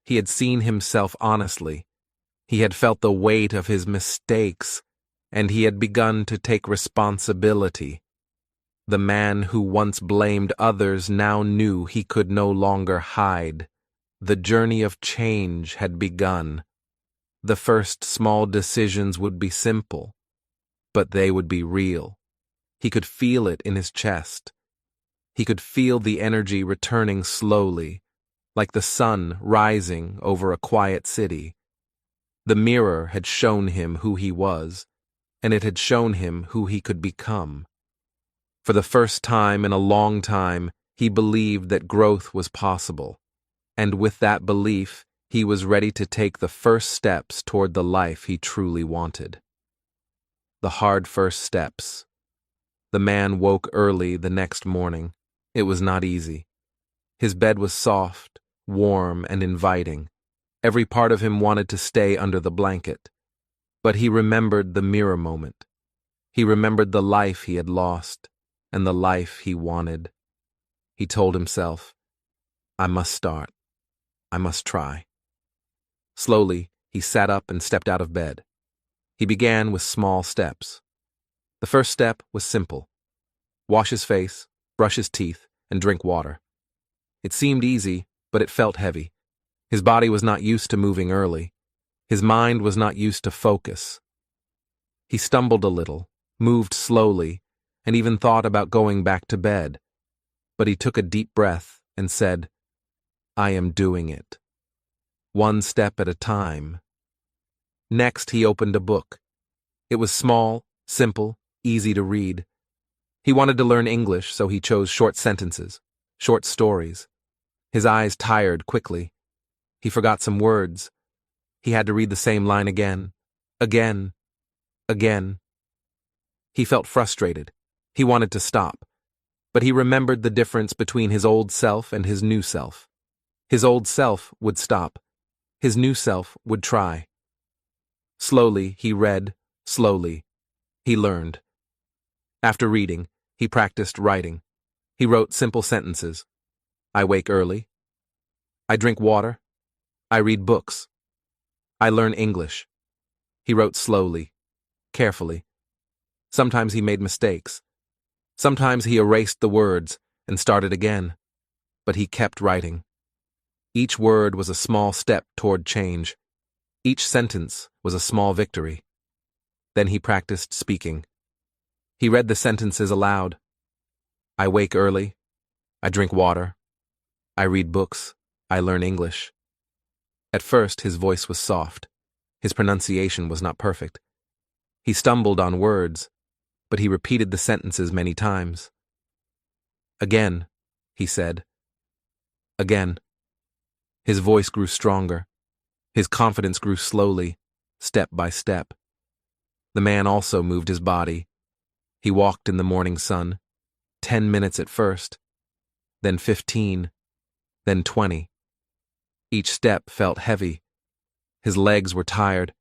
He had seen himself honestly. He had felt the weight of his mistakes, and he had begun to take responsibility. The man who once blamed others now knew he could no longer hide. The journey of change had begun. The first small decisions would be simple, but they would be real. He could feel it in his chest. He could feel the energy returning slowly, like the sun rising over a quiet city. The mirror had shown him who he was, and it had shown him who he could become. For the first time in a long time, he believed that growth was possible, and with that belief, he was ready to take the first steps toward the life he truly wanted. The hard first steps. The man woke early the next morning. It was not easy. His bed was soft, warm, and inviting. Every part of him wanted to stay under the blanket. But he remembered the mirror moment. He remembered the life he had lost, and the life he wanted. He told himself, "I must start. I must try." Slowly, he sat up and stepped out of bed. He began with small steps. The first step was simple: wash his face, brush his teeth, and drink water. It seemed easy, but it felt heavy. His body was not used to moving early. His mind was not used to focus. He stumbled a little, moved slowly, and even thought about going back to bed. But he took a deep breath and said, "I am doing it. One step at a time." Next, he opened a book. It was small, simple, easy to read. He wanted to learn English, so he chose short sentences, short stories. His eyes tired quickly. He forgot some words. He had to read the same line again, Again, again. He felt frustrated. He wanted to stop. But he remembered the difference between his old self and his new self. His old self would stop. His new self would try. Slowly, he read. Slowly, he learned. After reading, he practiced writing. He wrote simple sentences. I wake early. I drink water. I read books. I learn English. He wrote slowly, carefully. Sometimes he made mistakes. Sometimes he erased the words and started again. But he kept writing. Each word was a small step toward change. Each sentence was a small victory. Then he practiced speaking. He read the sentences aloud. I wake early. I drink water. I read books. I learn English. At first, his voice was soft. His pronunciation was not perfect. He stumbled on words, but he repeated the sentences many times. Again, he said. Again. His voice grew stronger. His confidence grew slowly, step by step. The man also moved his body. He walked in the morning sun, 10 minutes at first, then 15, then 20. Each step felt heavy. His legs were tired.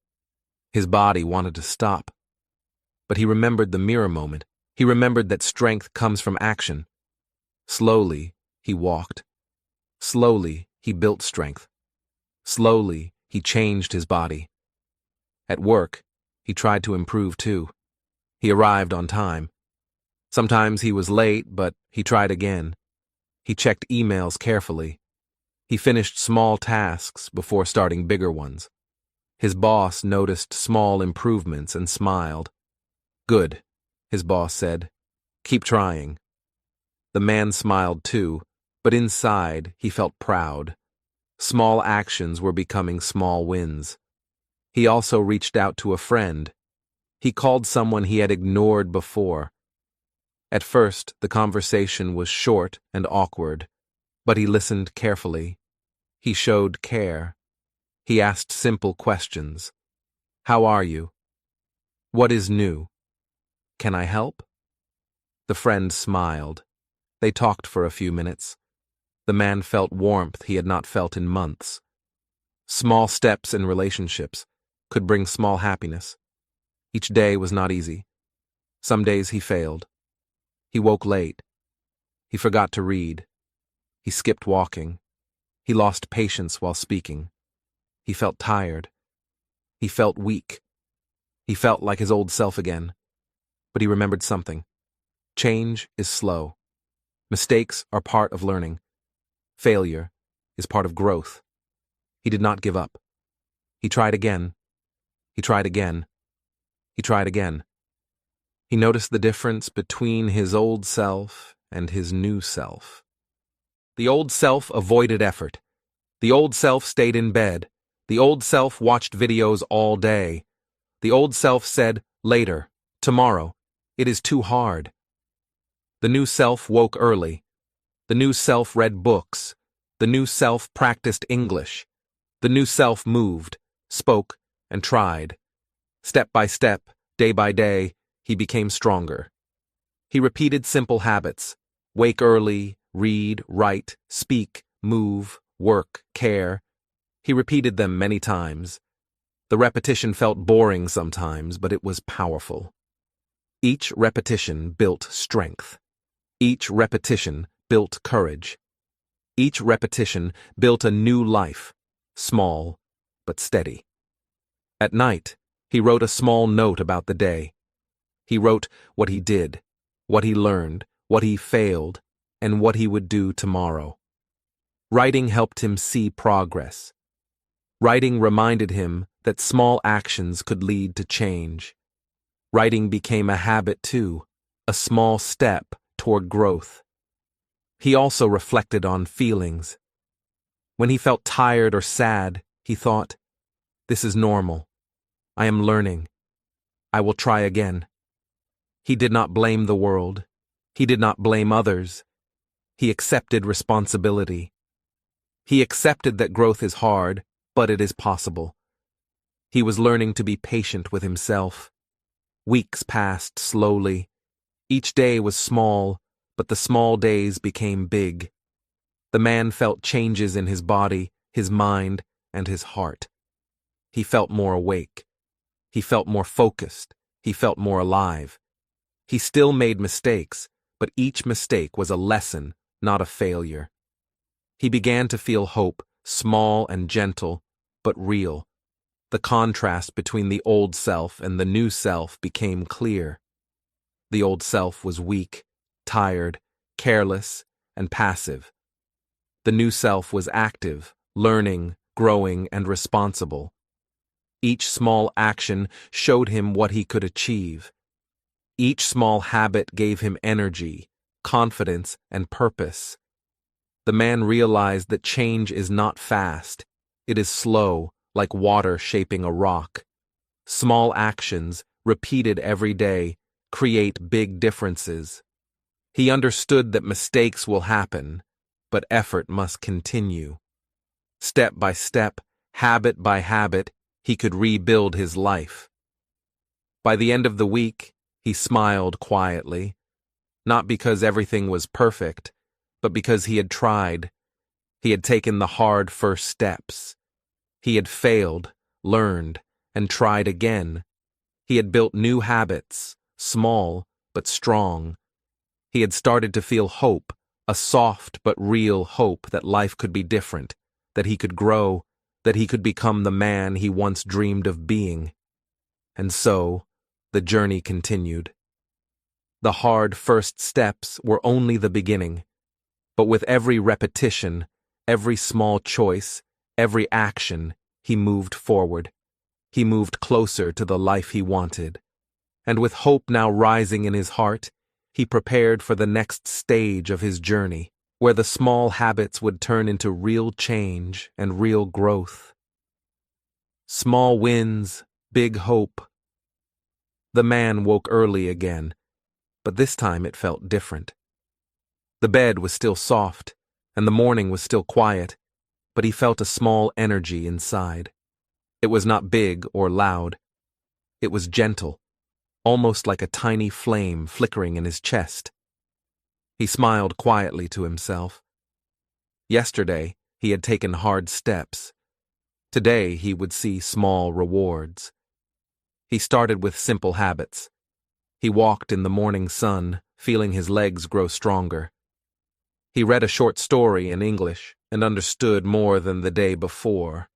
His body wanted to stop. But he remembered the mirror moment. He remembered that strength comes from action. Slowly, he walked. Slowly, he built strength. Slowly, he changed his body. At work, he tried to improve too. He arrived on time. Sometimes he was late, but he tried again. He checked emails carefully. He finished small tasks before starting bigger ones. His boss noticed small improvements and smiled. Good, his boss said. Keep trying. The man smiled too, but inside he felt proud. Small actions were becoming small wins. He also reached out to a friend. He called someone he had ignored before. At first, the conversation was short and awkward, but he listened carefully. He showed care. He asked simple questions. How are you? What is new? Can I help? The friend smiled. They talked for a few minutes. The man felt warmth he had not felt in months. Small steps in relationships could bring small happiness. Each day was not easy. Some days he failed. He woke late. He forgot to read. He skipped walking. He lost patience while speaking. He felt tired. He felt weak. He felt like his old self again. But he remembered something. Change is slow. Mistakes are part of learning. Failure is part of growth. He did not give up. He tried again. He tried again. He tried again. He noticed the difference between his old self and his new self. The old self avoided effort. The old self stayed in bed. The old self watched videos all day. The old self said, later, tomorrow, it is too hard. The new self woke early. The new self read books. The new self practiced English. The new self moved, spoke, and tried. Step by step, day by day, he became stronger. He repeated simple habits: wake early, read, write, speak, move, work, care. He repeated them many times. The repetition felt boring sometimes, but it was powerful. Each repetition built strength. Each repetition built courage. Each repetition built a new life, small but steady. At night, he wrote a small note about the day. He wrote what he did, what he learned, what he failed, and what he would do tomorrow. Writing helped him see progress. Writing reminded him that small actions could lead to change. Writing became a habit too, a small step toward growth. He also reflected on feelings. When he felt tired or sad, he thought, "This is normal. I am learning. I will try again." He did not blame the world. He did not blame others. He accepted responsibility. He accepted that growth is hard, but it is possible. He was learning to be patient with himself. Weeks passed slowly. Each day was small, but the small days became big. The man felt changes in his body, his mind, and his heart. He felt more awake. He felt more focused. He felt more alive. He still made mistakes, but each mistake was a lesson, not a failure. He began to feel hope, small and gentle, but real. The contrast between the old self and the new self became clear. The old self was weak, tired, careless, and passive. The new self was active, learning, growing, and responsible. Each small action showed him what he could achieve. Each small habit gave him energy, confidence, and purpose. The man realized that change is not fast. It is slow, like water shaping a rock. Small actions, repeated every day, create big differences. He understood that mistakes will happen, but effort must continue. Step by step, habit by habit, he could rebuild his life. By the end of the week, he smiled quietly, not because everything was perfect, but because he had tried. He had taken the hard first steps. He had failed, learned, and tried again. He had built new habits, small but strong. He had started to feel hope, a soft but real hope that life could be different, that he could grow, that he could become the man he once dreamed of being. And so, the journey continued. The hard first steps were only the beginning, but with every repetition, every small choice, every action, he moved forward. He moved closer to the life he wanted. And with hope now rising in his heart, he prepared for the next stage of his journey, where the small habits would turn into real change and real growth. Small wins, big hope. The man woke early again, but this time it felt different. The bed was still soft, and the morning was still quiet, but he felt a small energy inside. It was not big or loud. It was gentle, almost like a tiny flame flickering in his chest. He smiled quietly to himself. Yesterday, he had taken hard steps. Today, he would see small rewards. He started with simple habits. He walked in the morning sun, feeling his legs grow stronger. He read a short story in English and understood more than the day before.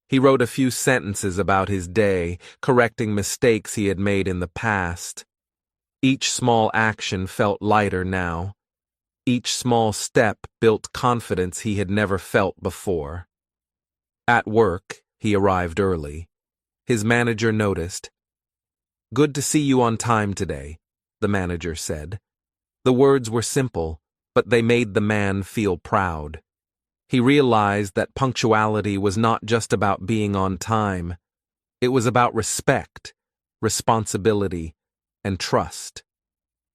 He wrote a few sentences about his day, correcting mistakes he had made in the past. Each small action felt lighter now. Each small step built confidence he had never felt before. At work, he arrived early. His manager noticed. "Good to see you on time today," the manager said. The words were simple, but they made the man feel proud. He realized that punctuality was not just about being on time. It was about respect, responsibility, and trust.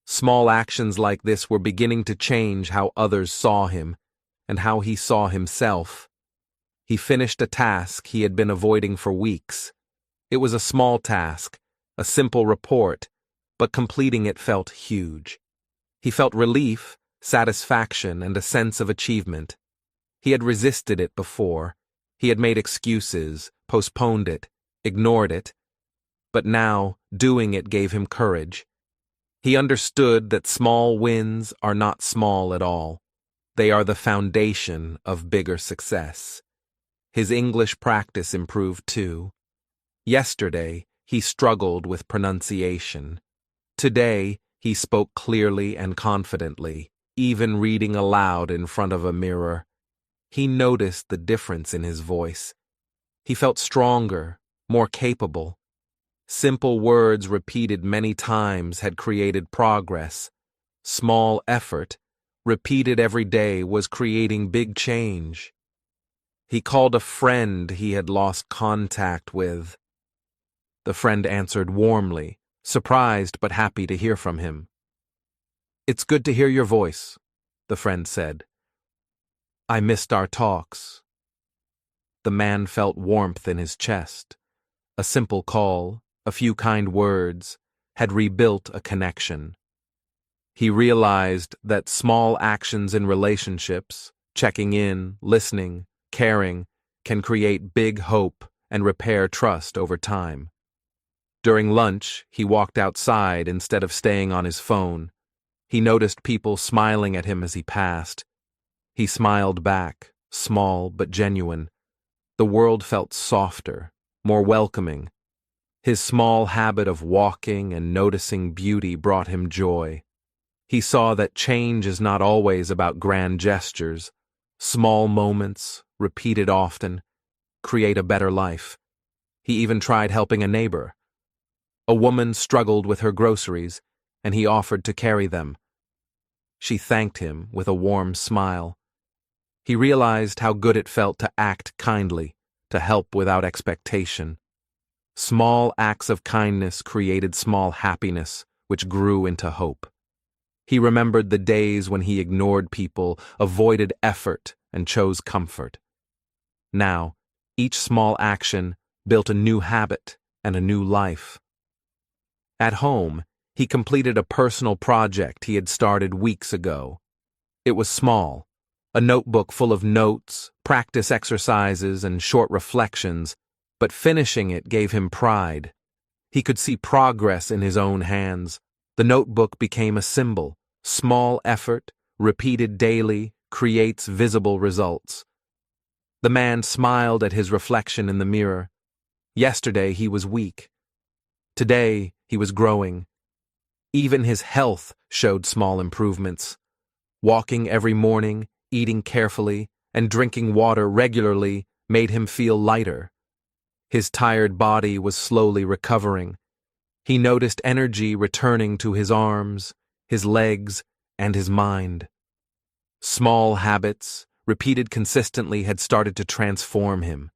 Small actions like this were beginning to change how others saw him and how he saw himself. He finished a task he had been avoiding for weeks. It was a small task, a simple report, but completing it felt huge. He felt relief, satisfaction, and a sense of achievement. He had resisted it before. He had made excuses, postponed it, ignored it. But now, doing it gave him courage. He understood that small wins are not small at all. They are the foundation of bigger success. His English practice improved too. Yesterday, he struggled with pronunciation. Today, he spoke clearly and confidently, even reading aloud in front of a mirror. He noticed the difference in his voice. He felt stronger, more capable. Simple words repeated many times had created progress. Small effort, repeated every day, was creating big change. He called a friend he had lost contact with. The friend answered warmly, surprised but happy to hear from him. "It's good to hear your voice," the friend said. "I missed our talks." The man felt warmth in his chest. A simple call, a few kind words, had rebuilt a connection. He realized that small actions in relationships, checking in, listening, caring, can create big hope and repair trust over time. During lunch, he walked outside instead of staying on his phone. He noticed people smiling at him as he passed. He smiled back, small but genuine. The world felt softer, more welcoming. His small habit of walking and noticing beauty brought him joy. He saw that change is not always about grand gestures. Small moments, repeated often, create a better life. He even tried helping a neighbor. A woman struggled with her groceries, and he offered to carry them. She thanked him with a warm smile. He realized how good it felt to act kindly, to help without expectation. Small acts of kindness created small happiness, which grew into hope. He remembered the days when he ignored people, avoided effort, and chose comfort. Now, each small action built a new habit and a new life. At home, he completed a personal project he had started weeks ago. It was small, a notebook full of notes, practice exercises, and short reflections, but finishing it gave him pride. He could see progress in his own hands. The notebook became a symbol. Small effort, repeated daily, creates visible results. The man smiled at his reflection in the mirror. Yesterday he was weak. Today he was growing. Even his health showed small improvements. Walking every morning, eating carefully, and drinking water regularly made him feel lighter. His tired body was slowly recovering. He noticed energy returning to his arms, his legs, and his mind. Small habits, repeated consistently, had started to transform him.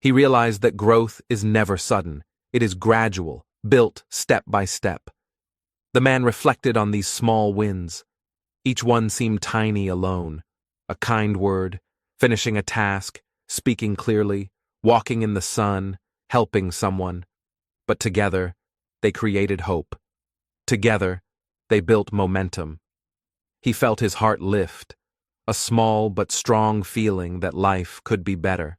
He realized that growth is never sudden. It is gradual, built step by step. The man reflected on these small wins. Each one seemed tiny alone. A kind word, finishing a task, speaking clearly, walking in the sun, helping someone. But together, they created hope. Together, they built momentum. He felt his heart lift, a small but strong feeling that life could be better.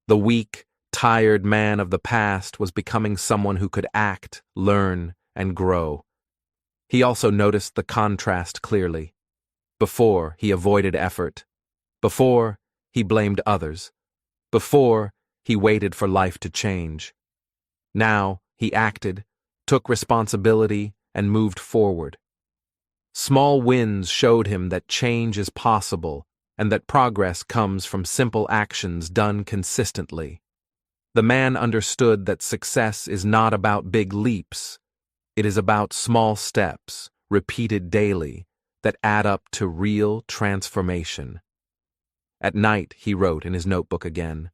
The weak, tired man of the past was becoming someone who could act, learn, and grow. He also noticed the contrast clearly. Before, he avoided effort. Before, he blamed others. Before, he waited for life to change. Now, he acted, took responsibility, and moved forward. Small wins showed him that change is possible and that progress comes from simple actions done consistently. The man understood that success is not about big leaps. It is about small steps, repeated daily, that add up to real transformation. At night, he wrote in his notebook again.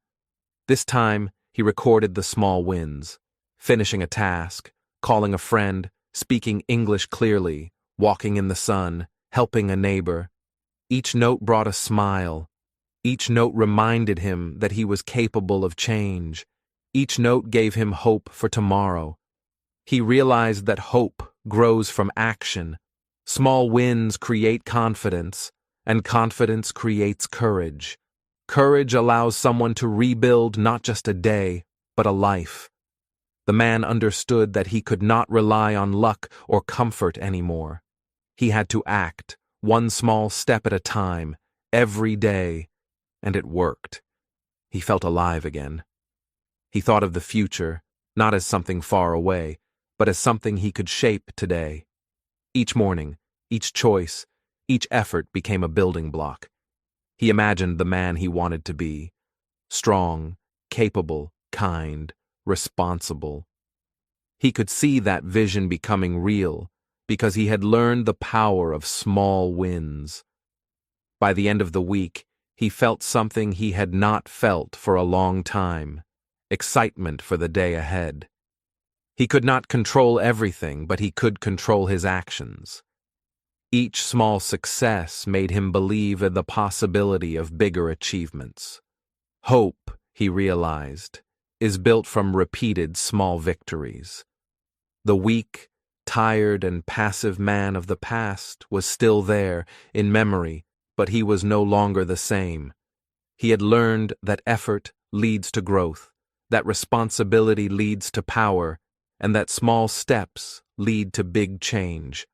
This time, he recorded the small wins, finishing a task, calling a friend, speaking English clearly, walking in the sun, helping a neighbor. Each note brought a smile. Each note reminded him that he was capable of change. Each note gave him hope for tomorrow. He realized that hope grows from action. Small wins create confidence, and confidence creates courage. Courage allows someone to rebuild not just a day, but a life. The man understood that he could not rely on luck or comfort anymore. He had to act, one small step at a time, every day, and it worked. He felt alive again. He thought of the future, not as something far away, but as something he could shape today. Each morning, each choice, each effort became a building block. He imagined the man he wanted to be: strong, capable, kind, responsible. He could see that vision becoming real because he had learned the power of small wins. By the end of the week, he felt something he had not felt for a long time: excitement for the day ahead. He could not control everything, but he could control his actions. Each small success made him believe in the possibility of bigger achievements. Hope, he realized, is built from repeated small victories. The weak, tired, and passive man of the past was still there, in memory, but he was no longer the same. He had learned that effort leads to growth, that responsibility leads to power, and that small steps lead to big change.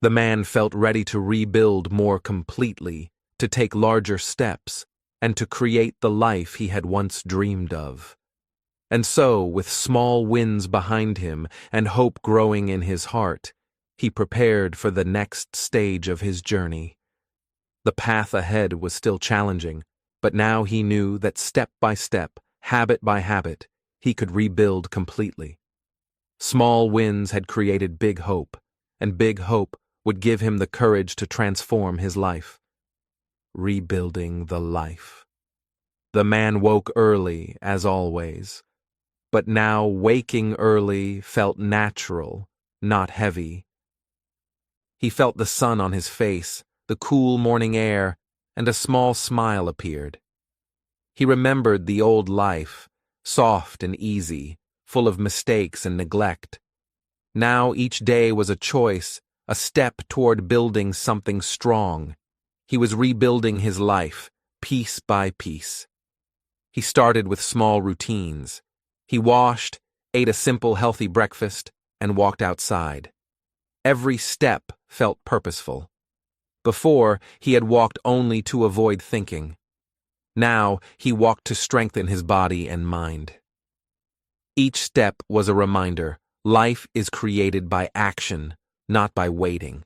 The man felt ready to rebuild more completely, to take larger steps, and to create the life he had once dreamed of. And so, with small wins behind him and hope growing in his heart, he prepared for the next stage of his journey. The path ahead was still challenging, but now he knew that step by step, habit by habit, he could rebuild completely. Small wins had created big hope, and big hope would give him the courage to transform his life. Rebuilding the life. The man woke early, as always. But now waking early felt natural, not heavy. He felt the sun on his face, the cool morning air, and a small smile appeared. He remembered the old life, soft and easy, full of mistakes and neglect. Now each day was a choice, a step toward building something strong. He was rebuilding his life, piece by piece. He started with small routines. He washed, ate a simple healthy breakfast, and walked outside. Every step felt purposeful. Before, he had walked only to avoid thinking. Now, he walked to strengthen his body and mind. Each step was a reminder: life is created by action, not by waiting.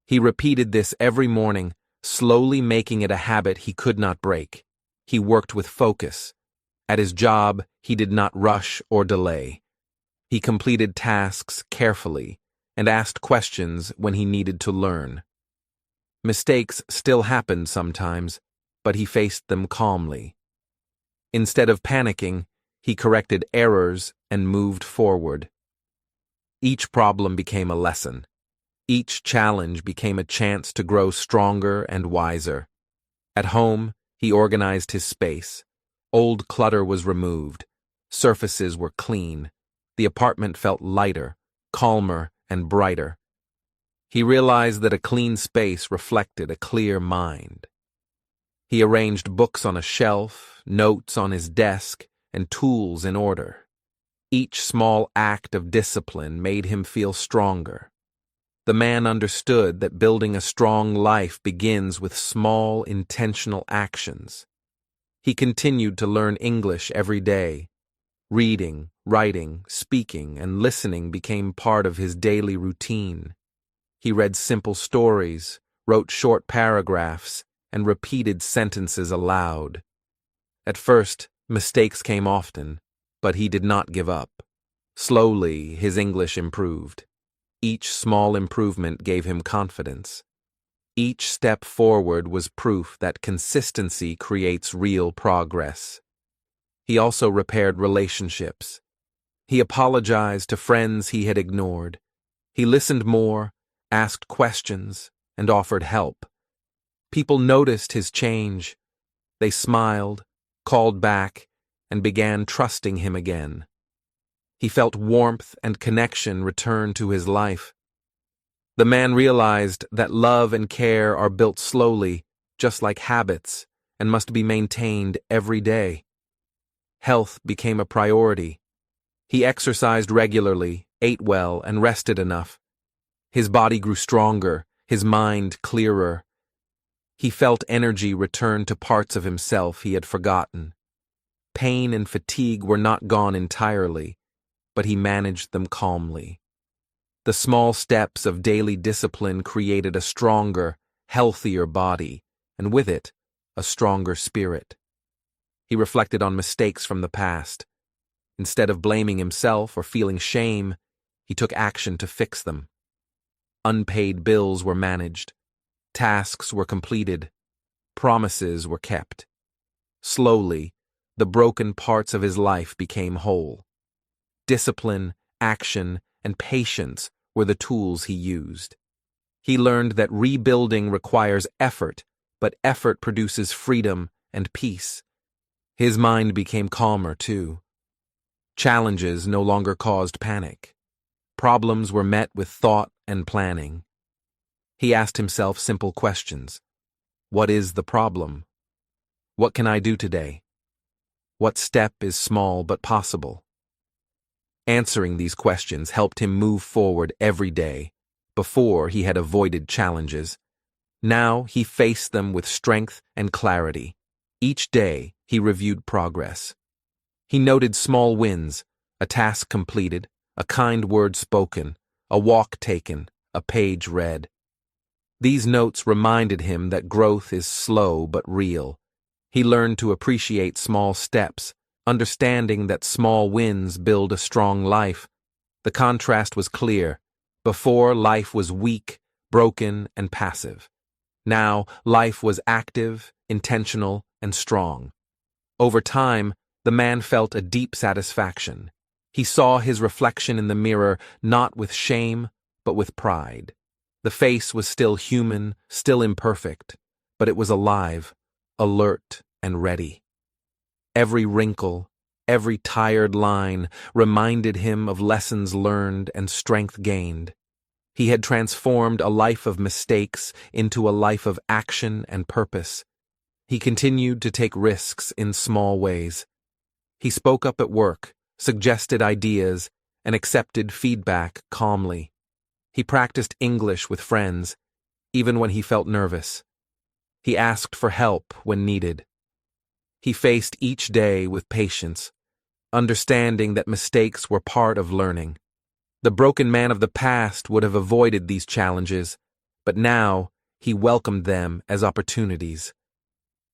He repeated this every morning, slowly making it a habit he could not break. He worked with focus. At his job, he did not rush or delay. He completed tasks carefully and asked questions when he needed to learn. Mistakes still happened sometimes, but he faced them calmly. Instead of panicking, he corrected errors and moved forward. Each problem became a lesson. Each challenge became a chance to grow stronger and wiser. At home, he organized his space. Old clutter was removed. Surfaces were clean. The apartment felt lighter, calmer, and brighter. He realized that a clean space reflected a clear mind. He arranged books on a shelf, notes on his desk, and tools in order. Each small act of discipline made him feel stronger. The man understood that building a strong life begins with small, intentional actions. He continued to learn English every day. Reading, writing, speaking, and listening became part of his daily routine. He read simple stories, wrote short paragraphs, and repeated sentences aloud. At first, mistakes came often, but he did not give up. Slowly, his English improved. Each small improvement gave him confidence. Each step forward was proof that consistency creates real progress. He also repaired relationships. He apologized to friends he had ignored. He listened more, asked questions, and offered help. People noticed his change. They smiled, called back, and began trusting him again. He felt warmth and connection return to his life. The man realized that love and care are built slowly, just like habits, and must be maintained every day. Health became a priority. He exercised regularly, ate well, and rested enough. His body grew stronger, his mind clearer. He felt energy return to parts of himself he had forgotten. Pain and fatigue were not gone entirely, but he managed them calmly. The small steps of daily discipline created a stronger, healthier body, and with it, a stronger spirit. He reflected on mistakes from the past. Instead of blaming himself or feeling shame, he took action to fix them. Unpaid bills were managed. Tasks were completed. Promises were kept. Slowly, the broken parts of his life became whole. Discipline, action, and patience were the tools he used. He learned that rebuilding requires effort, but effort produces freedom and peace. His mind became calmer, too. Challenges no longer caused panic. Problems were met with thought and planning. He asked himself simple questions. What is the problem? What can I do today? What step is small but possible? Answering these questions helped him move forward every day. Before, he had avoided challenges. Now he faced them with strength and clarity. Each day, he reviewed progress. He noted small wins, a task completed, a kind word spoken, a walk taken, a page read. These notes reminded him that growth is slow but real. He learned to appreciate small steps, understanding that small wins build a strong life. The contrast was clear. Before, life was weak, broken, and passive. Now, life was active, intentional, and strong. Over time, the man felt a deep satisfaction. He saw his reflection in the mirror not with shame, but with pride. The face was still human, still imperfect, but it was alive, alert, and ready. Every wrinkle, every tired line reminded him of lessons learned and strength gained. He had transformed a life of mistakes into a life of action and purpose. He continued to take risks in small ways. He spoke up at work, suggested ideas, and accepted feedback calmly. He practiced English with friends, even when he felt nervous. He asked for help when needed. He faced each day with patience, understanding that mistakes were part of learning. The broken man of the past would have avoided these challenges, but now he welcomed them as opportunities.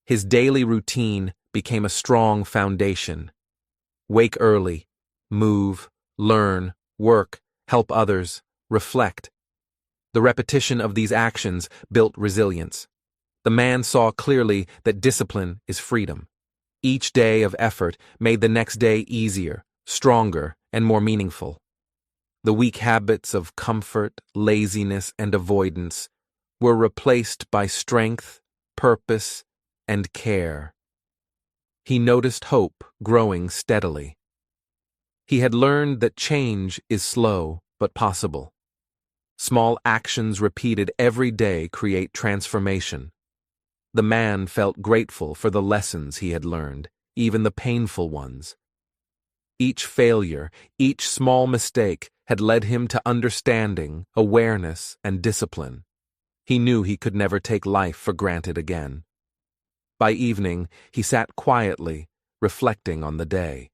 His daily routine became a strong foundation. Wake early, move, learn, work, help others, reflect. The repetition of these actions built resilience. The man saw clearly that discipline is freedom. Each day of effort made the next day easier, stronger, and more meaningful. The weak habits of comfort, laziness, and avoidance were replaced by strength, purpose, and care. He noticed hope growing steadily. He had learned that change is slow but possible. Small actions repeated every day create transformation. The man felt grateful for the lessons he had learned, even the painful ones. Each failure, each small mistake had led him to understanding, awareness, and discipline. He knew he could never take life for granted again. By evening, he sat quietly, reflecting on the day.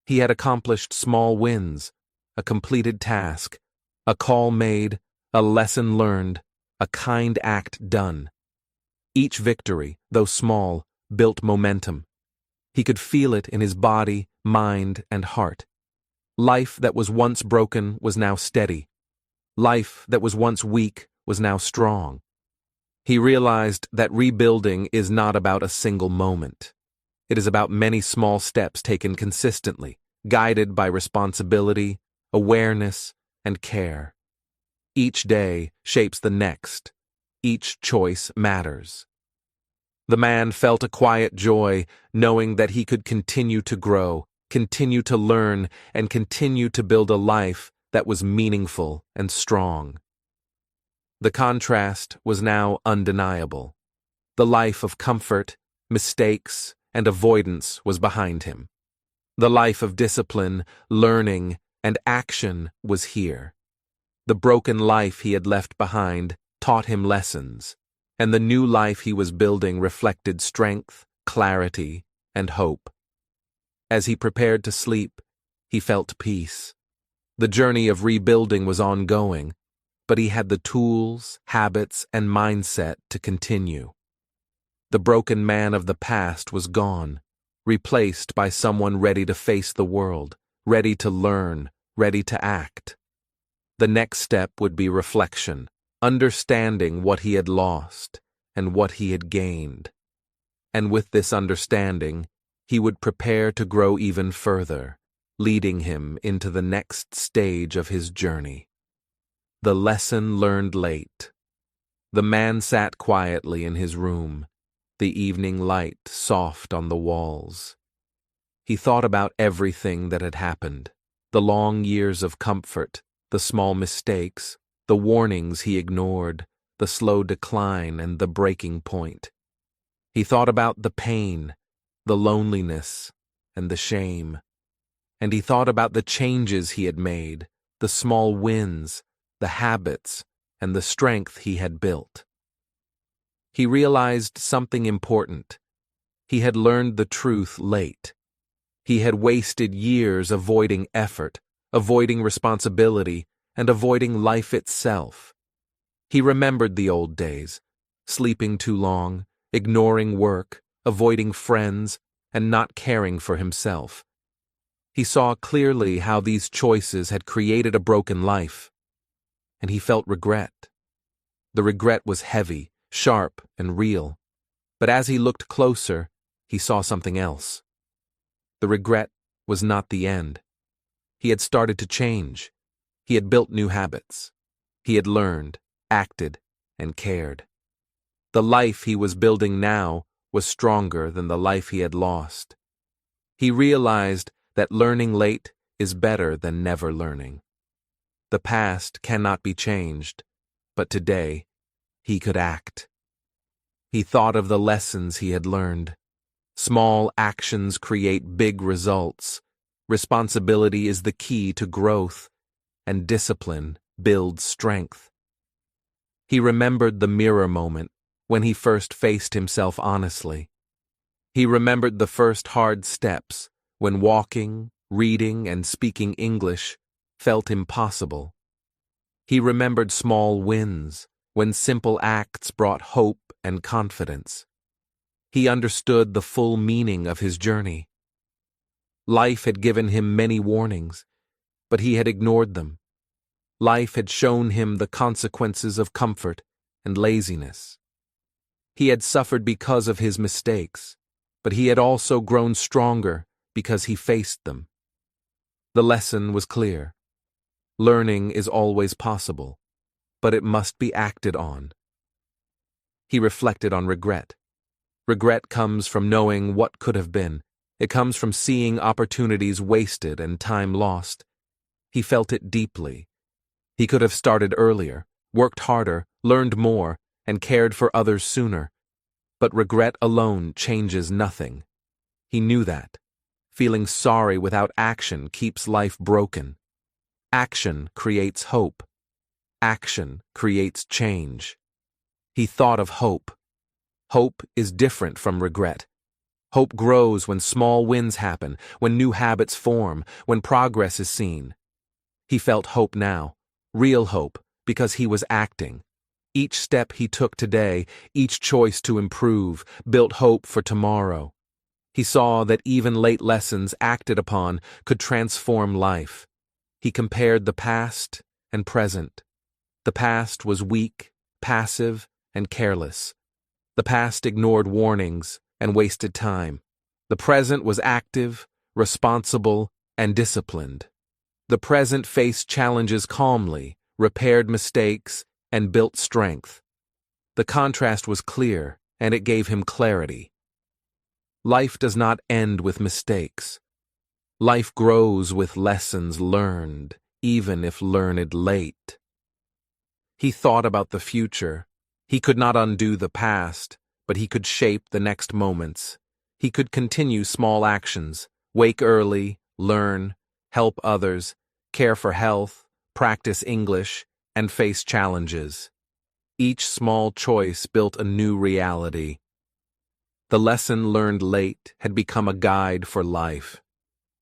He had accomplished small wins, a completed task, a call made, a lesson learned, a kind act done. Each victory, though small, built momentum. He could feel it in his body, mind, and heart. Life that was once broken was now steady. Life that was once weak was now strong. He realized that rebuilding is not about a single moment. It is about many small steps taken consistently, guided by responsibility, awareness, and care. Each day shapes the next. Each choice matters. The man felt a quiet joy, knowing that he could continue to grow, continue to learn, and continue to build a life that was meaningful and strong. The contrast was now undeniable. The life of comfort, mistakes, and avoidance was behind him. The life of discipline, learning, and action was here. The broken life he had left behind taught him lessons, and the new life he was building reflected strength, clarity, and hope. As he prepared to sleep, he felt peace. The journey of rebuilding was ongoing, but he had the tools, habits, and mindset to continue. The broken man of the past was gone, replaced by someone ready to face the world, ready to learn, ready to act. The next step would be reflection, understanding what he had lost and what he had gained. And with this understanding, he would prepare to grow even further, leading him into the next stage of his journey. The lesson learned late. The man sat quietly in his room, the evening light soft on the walls. He thought about everything that had happened, the long years of comfort, the small mistakes, the warnings he ignored, the slow decline and the breaking point. He thought about the pain, the loneliness, and the shame. And he thought about the changes he had made, the small wins, the habits, and the strength he had built. He realized something important. He had learned the truth late. He had wasted years avoiding effort, avoiding responsibility, and avoiding life itself. He remembered the old days, sleeping too long, ignoring work, avoiding friends, and not caring for himself. He saw clearly how these choices had created a broken life, and he felt regret. The regret was heavy, sharp, and real, but as he looked closer, he saw something else. The regret was not the end. He had started to change. He had built new habits. He had learned, acted, and cared. The life he was building now was stronger than the life he had lost. He realized that learning late is better than never learning. The past cannot be changed, but today he could act. He thought of the lessons he had learned. Small actions create big results. Responsibility is the key to growth, and discipline builds strength. He remembered the mirror moment when he first faced himself honestly. He remembered the first hard steps when walking, reading, and speaking English felt impossible. He remembered small wins when simple acts brought hope and confidence. He understood the full meaning of his journey. Life had given him many warnings, but he had ignored them. Life had shown him the consequences of comfort and laziness. He had suffered because of his mistakes, but he had also grown stronger because he faced them. The lesson was clear. Learning is always possible, but it must be acted on. He reflected on regret. Regret comes from knowing what could have been. It comes from seeing opportunities wasted and time lost. He felt it deeply. He could have started earlier, worked harder, learned more, and cared for others sooner. But regret alone changes nothing. He knew that. Feeling sorry without action keeps life broken. Action creates hope. Action creates change. He thought of hope. Hope is different from regret. Hope grows when small wins happen, when new habits form, when progress is seen. He felt hope now, real hope, because he was acting. Each step he took today, each choice to improve, built hope for tomorrow. He saw that even late lessons acted upon could transform life. He compared the past and present. The past was weak, passive, and careless. The past ignored warnings and wasted time. The present was active, responsible, and disciplined. The present faced challenges calmly, repaired mistakes, and built strength. The contrast was clear, and it gave him clarity. Life does not end with mistakes. Life grows with lessons learned, even if learned late. He thought about the future. He could not undo the past, but he could shape the next moments. He could continue small actions, wake early, learn, help others, care for health, practice English, and face challenges. Each small choice built a new reality. The lesson learned late had become a guide for life.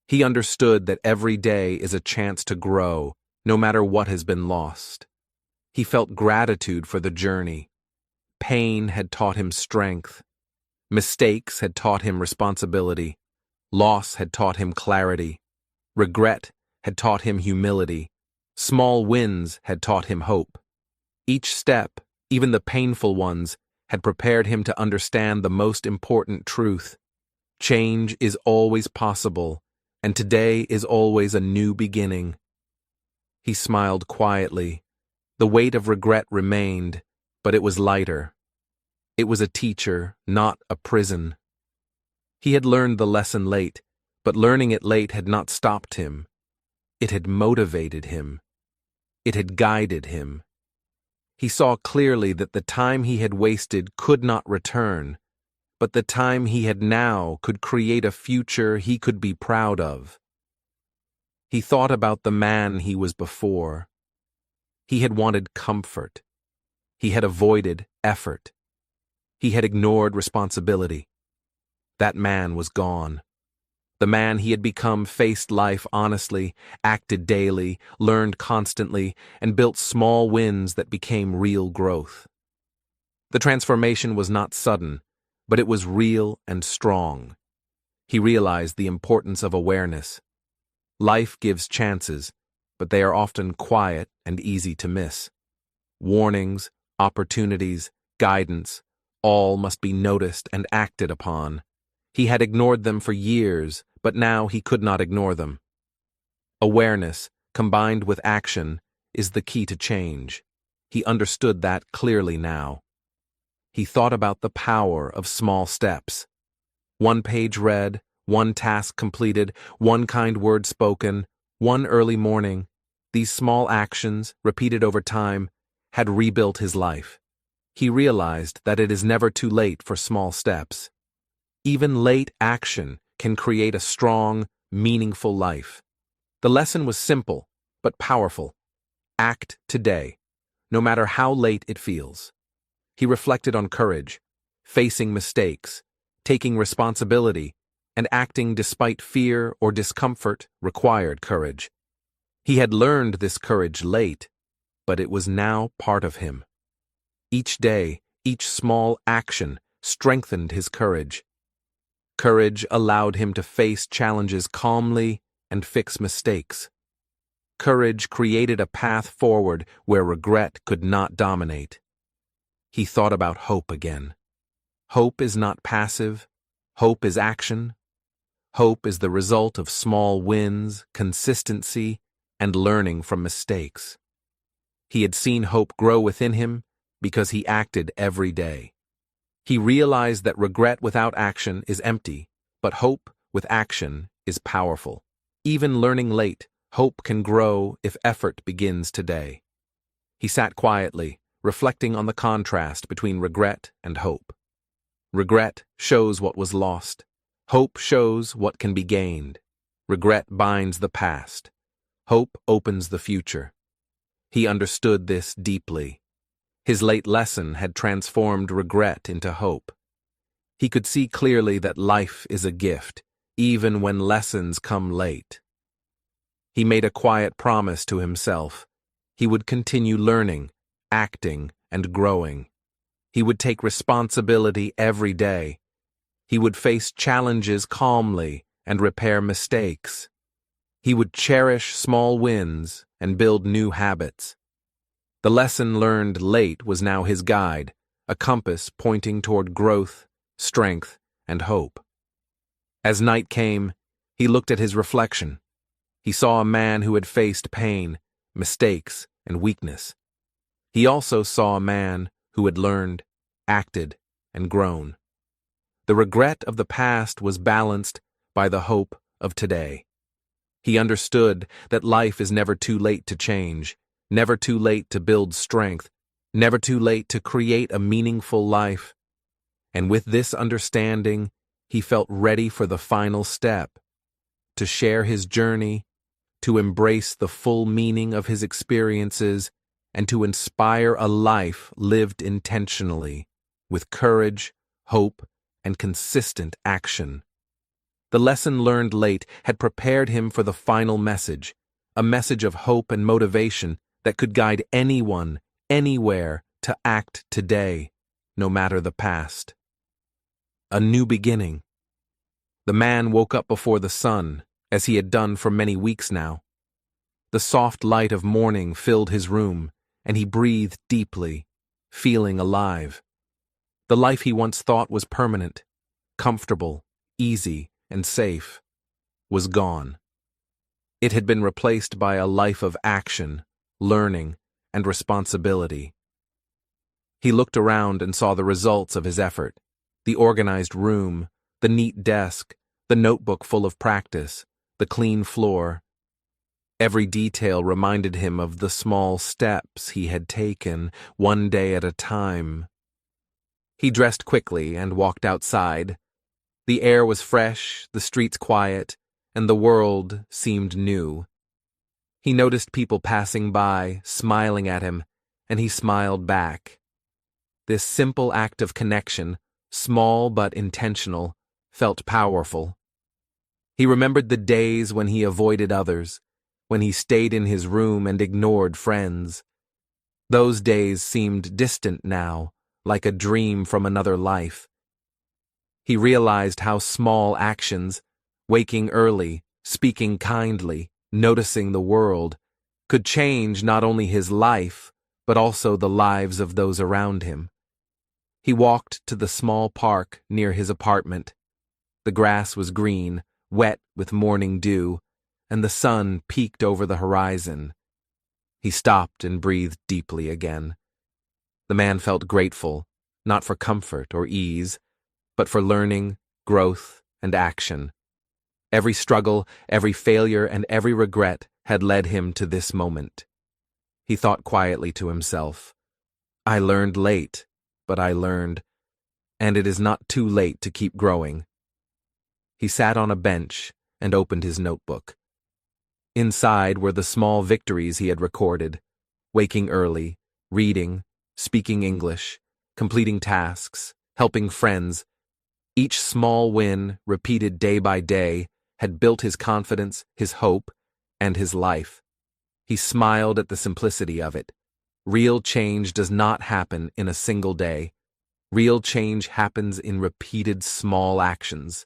He understood that every day is a chance to grow, no matter what has been lost. He felt gratitude for the journey. Pain had taught him strength. Mistakes had taught him responsibility. Loss had taught him clarity. Regret had taught him humility. Small wins had taught him hope. Each step, even the painful ones, had prepared him to understand the most important truth. Change is always possible, and today is always a new beginning. He smiled quietly. The weight of regret remained, but it was lighter. It was a teacher, not a prison. He had learned the lesson late, But learning it late had not stopped him. It had motivated him. It had guided him. He saw clearly that the time he had wasted could not return, but the time he had now could create a future he could be proud of. He thought about the man he was before. He had wanted comfort. He had avoided effort. He had ignored responsibility. That man was gone. The man he had become faced life honestly, acted daily, learned constantly, and built small wins that became real growth. The transformation was not sudden, but it was real and strong. He realized the importance of awareness. Life gives chances, but they are often quiet and easy to miss. Warnings, opportunities, guidance, all must be noticed and acted upon. He had ignored them for years, but now he could not ignore them. Awareness, combined with action, is the key to change. He understood that clearly now. He thought about the power of small steps. One page read, one task completed, one kind word spoken, one early morning. These small actions, repeated over time, had rebuilt his life. He realized that it is never too late for small steps. Even late action can create a strong, meaningful life. The lesson was simple, but powerful. Act today, no matter how late it feels. He reflected on courage, facing mistakes, taking responsibility, and acting despite fear or discomfort required courage. He had learned this courage late, but it was now part of him. Each day, each small action strengthened his courage. Courage allowed him to face challenges calmly and fix mistakes. Courage created a path forward where regret could not dominate. He thought about hope again. Hope is not passive. Hope is action. Hope is the result of small wins, consistency, and learning from mistakes. He had seen hope grow within him because he acted every day. He realized that regret without action is empty, but hope with action is powerful. Even learning late, hope can grow if effort begins today. He sat quietly, reflecting on the contrast between regret and hope. Regret shows what was lost. Hope shows what can be gained. Regret binds the past. Hope opens the future. He understood this deeply. His late lesson had transformed regret into hope. He could see clearly that life is a gift, even when lessons come late. He made a quiet promise to himself. He would continue learning, acting, and growing. He would take responsibility every day. He would face challenges calmly and repair mistakes. He would cherish small wins and build new habits. The lesson learned late was now his guide, a compass pointing toward growth, strength, and hope. As night came, he looked at his reflection. He saw a man who had faced pain, mistakes, and weakness. He also saw a man who had learned, acted, and grown. The regret of the past was balanced by the hope of today. He understood that life is never too late to change, never too late to build strength, never too late to create a meaningful life. And with this understanding, he felt ready for the final step, to share his journey, to embrace the full meaning of his experiences, and to inspire a life lived intentionally, with courage, hope, and consistent action. The lesson learned late had prepared him for the final message, a message of hope and motivation that could guide anyone, anywhere, to act today, no matter the past. A new beginning. The man woke up before the sun, as he had done for many weeks now. The soft light of morning filled his room, and he breathed deeply, feeling alive. The life he once thought was permanent, comfortable, easy, and safe, was gone. It had been replaced by a life of action, learning, and responsibility. He looked around and saw the results of his effort: the organized room, the neat desk, The notebook full of practice, the clean floor. Every detail reminded him of the small steps he had taken, one day at a time. He dressed quickly and walked outside. The air was fresh, the streets quiet, and the world seemed new. He noticed people passing by, smiling at him, and he smiled back. This simple act of connection, small but intentional, felt powerful. He remembered the days when he avoided others, when he stayed in his room and ignored friends. Those days seemed distant now, like a dream from another life. He realized how small actions, waking early, speaking kindly, noticing the world, could change not only his life, but also the lives of those around him. He walked to the small park near his apartment. The grass was green, wet with morning dew, and the sun peeked over the horizon. He stopped and breathed deeply again. The man felt grateful, not for comfort or ease, but for learning, growth, and action. Every struggle, every failure, and every regret had led him to this moment. He thought quietly to himself, "I learned late, but I learned, and it is not too late to keep growing." He sat on a bench and opened his notebook. Inside were the small victories he had recorded: waking early, reading, speaking English, completing tasks, helping friends. Each small win, repeated day by day, had built his confidence, his hope, and his life. He smiled at the simplicity of it. Real change does not happen in a single day. Real change happens in repeated small actions.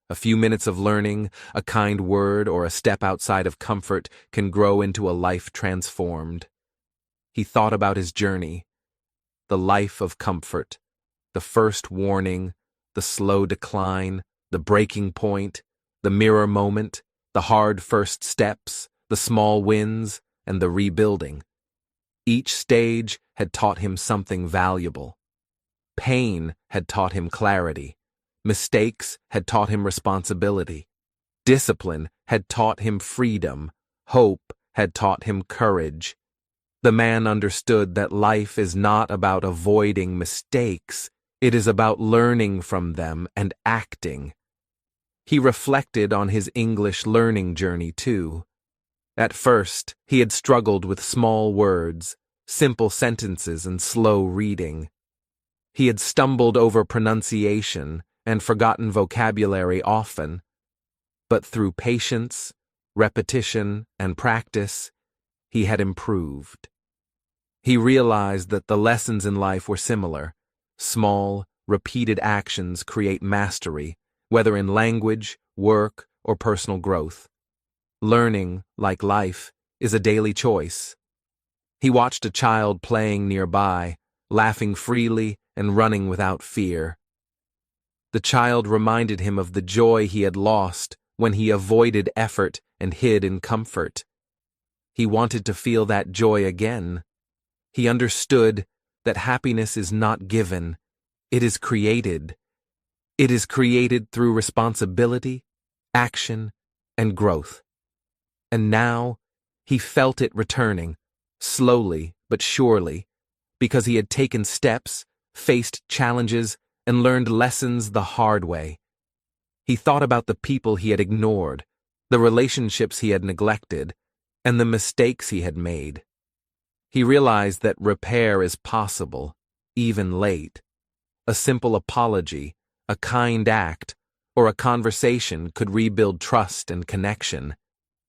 A few minutes of learning, a kind word, or a step outside of comfort can grow into a life transformed. He thought about his journey, the life of comfort, the first warning, the slow decline, the breaking point, the mirror moment, the hard first steps, the small wins, and the rebuilding. Each stage had taught him something valuable. Pain had taught him clarity. Mistakes had taught him responsibility. Discipline had taught him freedom. Hope had taught him courage. The man understood that life is not about avoiding mistakes. It is about learning from them and acting. He reflected on his English learning journey too. At first, he had struggled with small words, simple sentences, and slow reading. He had stumbled over pronunciation and forgotten vocabulary often. But through patience, repetition, and practice, he had improved. He realized that the lessons in life were similar. Small, repeated actions create mastery, whether in language, work, or personal growth. Learning, like life, is a daily choice. He watched a child playing nearby, laughing freely and running without fear. The child reminded him of the joy he had lost when he avoided effort and hid in comfort. He wanted to feel that joy again. He understood that happiness is not given, it is created. It is created through responsibility, action, and growth. And now, he felt it returning, slowly but surely, because he had taken steps, faced challenges, and learned lessons the hard way. He thought about the people he had ignored, the relationships he had neglected, and the mistakes he had made. He realized that repair is possible, even late. A simple apology, a kind act, or a conversation could rebuild trust and connection.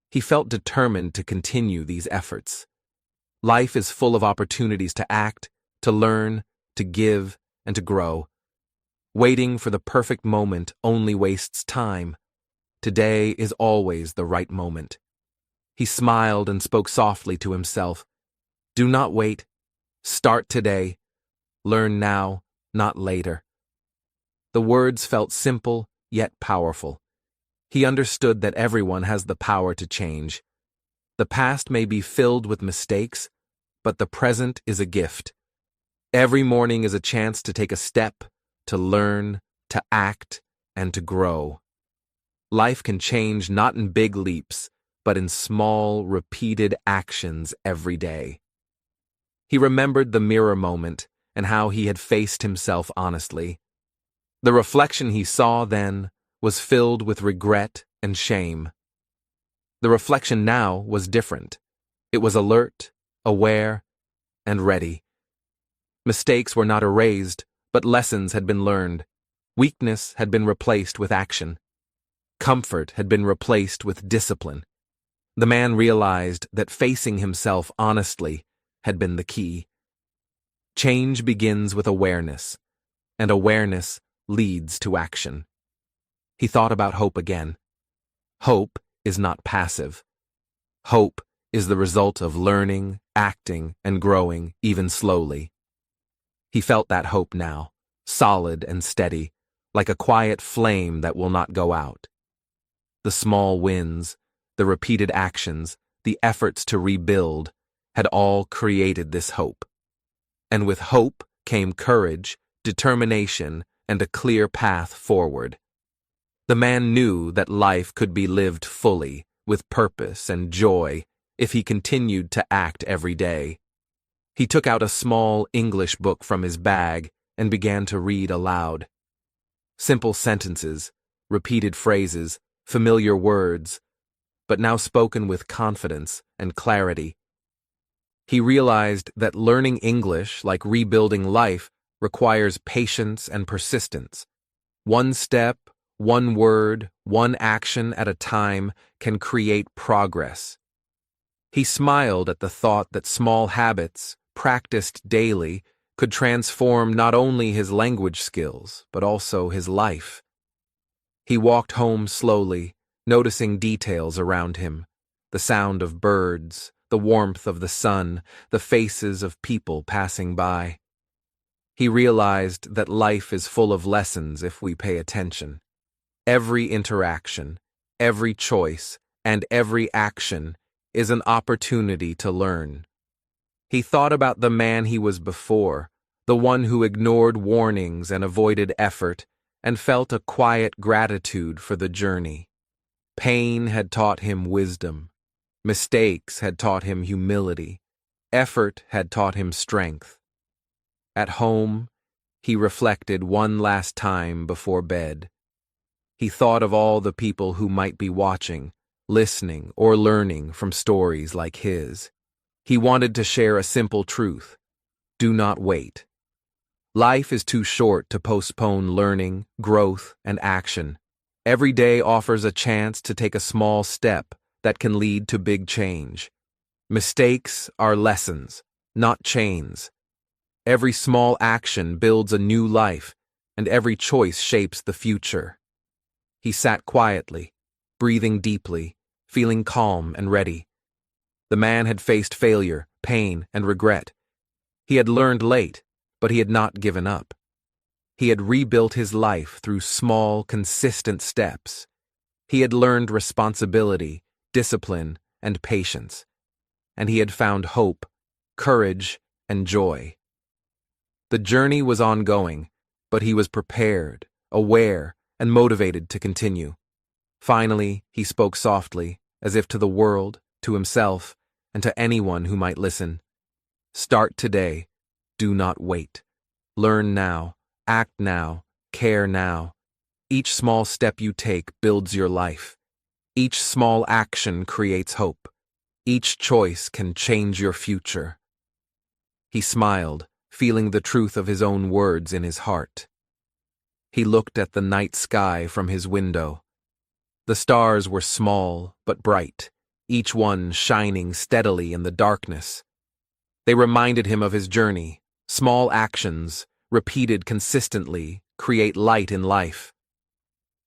He felt determined to continue these efforts. Life is full of opportunities to act, to learn, to give, and to grow. Waiting for the perfect moment only wastes time. Today is always the right moment. He smiled and spoke softly to himself. Do not wait. Start today. Learn now, not later. The words felt simple, yet powerful. He understood that everyone has the power to change. The past may be filled with mistakes, but the present is a gift. Every morning is a chance to take a step, to learn, to act, and to grow. Life can change not in big leaps, but in small, repeated actions every day. He remembered the mirror moment and how he had faced himself honestly. The reflection he saw then was filled with regret and shame. The reflection now was different. It was alert, aware, and ready. Mistakes were not erased, but lessons had been learned. Weakness had been replaced with action. Comfort had been replaced with discipline. The man realized that facing himself honestly had been the key. Change begins with awareness, and awareness leads to action. He thought about hope again. Hope is not passive. Hope is the result of learning, acting, and growing, even slowly. He felt that hope now, solid and steady, like a quiet flame that will not go out. The small wins, the repeated actions, the efforts to rebuild, had all created this hope. And with hope came courage, determination, and a clear path forward. The man knew that life could be lived fully, with purpose and joy, if he continued to act every day. He took out a small English book from his bag and began to read aloud. Simple sentences, repeated phrases, familiar words, but now spoken with confidence and clarity. He realized that learning English, like rebuilding life, requires patience and persistence. One step, one word, one action at a time can create progress. He smiled at the thought that small habits, practiced daily, could transform not only his language skills, but also his life. He walked home slowly, noticing details around him, the sound of birds, the warmth of the sun, the faces of people passing by. He realized that life is full of lessons if we pay attention. Every interaction, every choice, and every action is an opportunity to learn. He thought about the man he was before, the one who ignored warnings and avoided effort, and felt a quiet gratitude for the journey. Pain had taught him wisdom. Mistakes had taught him humility. Effort had taught him strength. At home, he reflected one last time before bed. He thought of all the people who might be watching, listening, or learning from stories like his. He wanted to share a simple truth. Do not wait. Life is too short to postpone learning, growth, and action. Every day offers a chance to take a small step that can lead to big change. Mistakes are lessons, not chains. Every small action builds a new life, and every choice shapes the future. He sat quietly, breathing deeply, feeling calm and ready. The man had faced failure, pain, and regret. He had learned late, but he had not given up. He had rebuilt his life through small, consistent steps. He had learned responsibility, discipline, and patience. And he had found hope, courage, and joy. The journey was ongoing, but he was prepared, aware, and motivated to continue. Finally, he spoke softly, as if to the world, to himself, and to anyone who might listen. Start today. Do not wait. Learn now, act now, care now. Each small step you take builds your life. Each small action creates hope. Each choice can change your future. He smiled, feeling the truth of his own words in his heart. He looked at the night sky from his window. The stars were small but bright, each one shining steadily in the darkness. They reminded him of his journey. Small actions, repeated consistently, create light in life.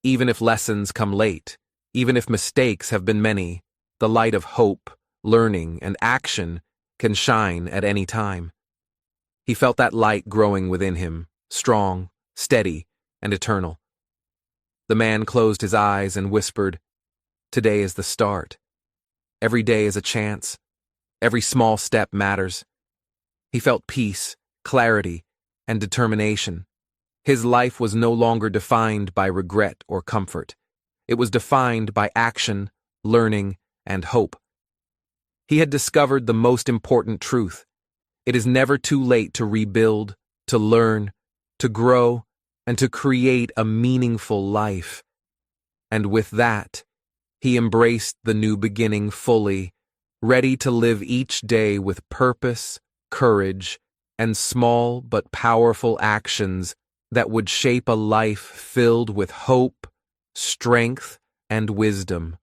Even if lessons come late, even if mistakes have been many, the light of hope, learning, and action can shine at any time. He felt that light growing within him, strong, steady, and eternal. The man closed his eyes and whispered, "Today is the start. Every day is a chance. Every small step matters." He felt peace, clarity, and determination. His life was no longer defined by regret or comfort. It was defined by action, learning, and hope. He had discovered the most important truth. It is never too late to rebuild, to learn, to grow, and to create a meaningful life. And with that, he embraced the new beginning fully, ready to live each day with purpose, courage, and small but powerful actions that would shape a life filled with hope, strength, and wisdom.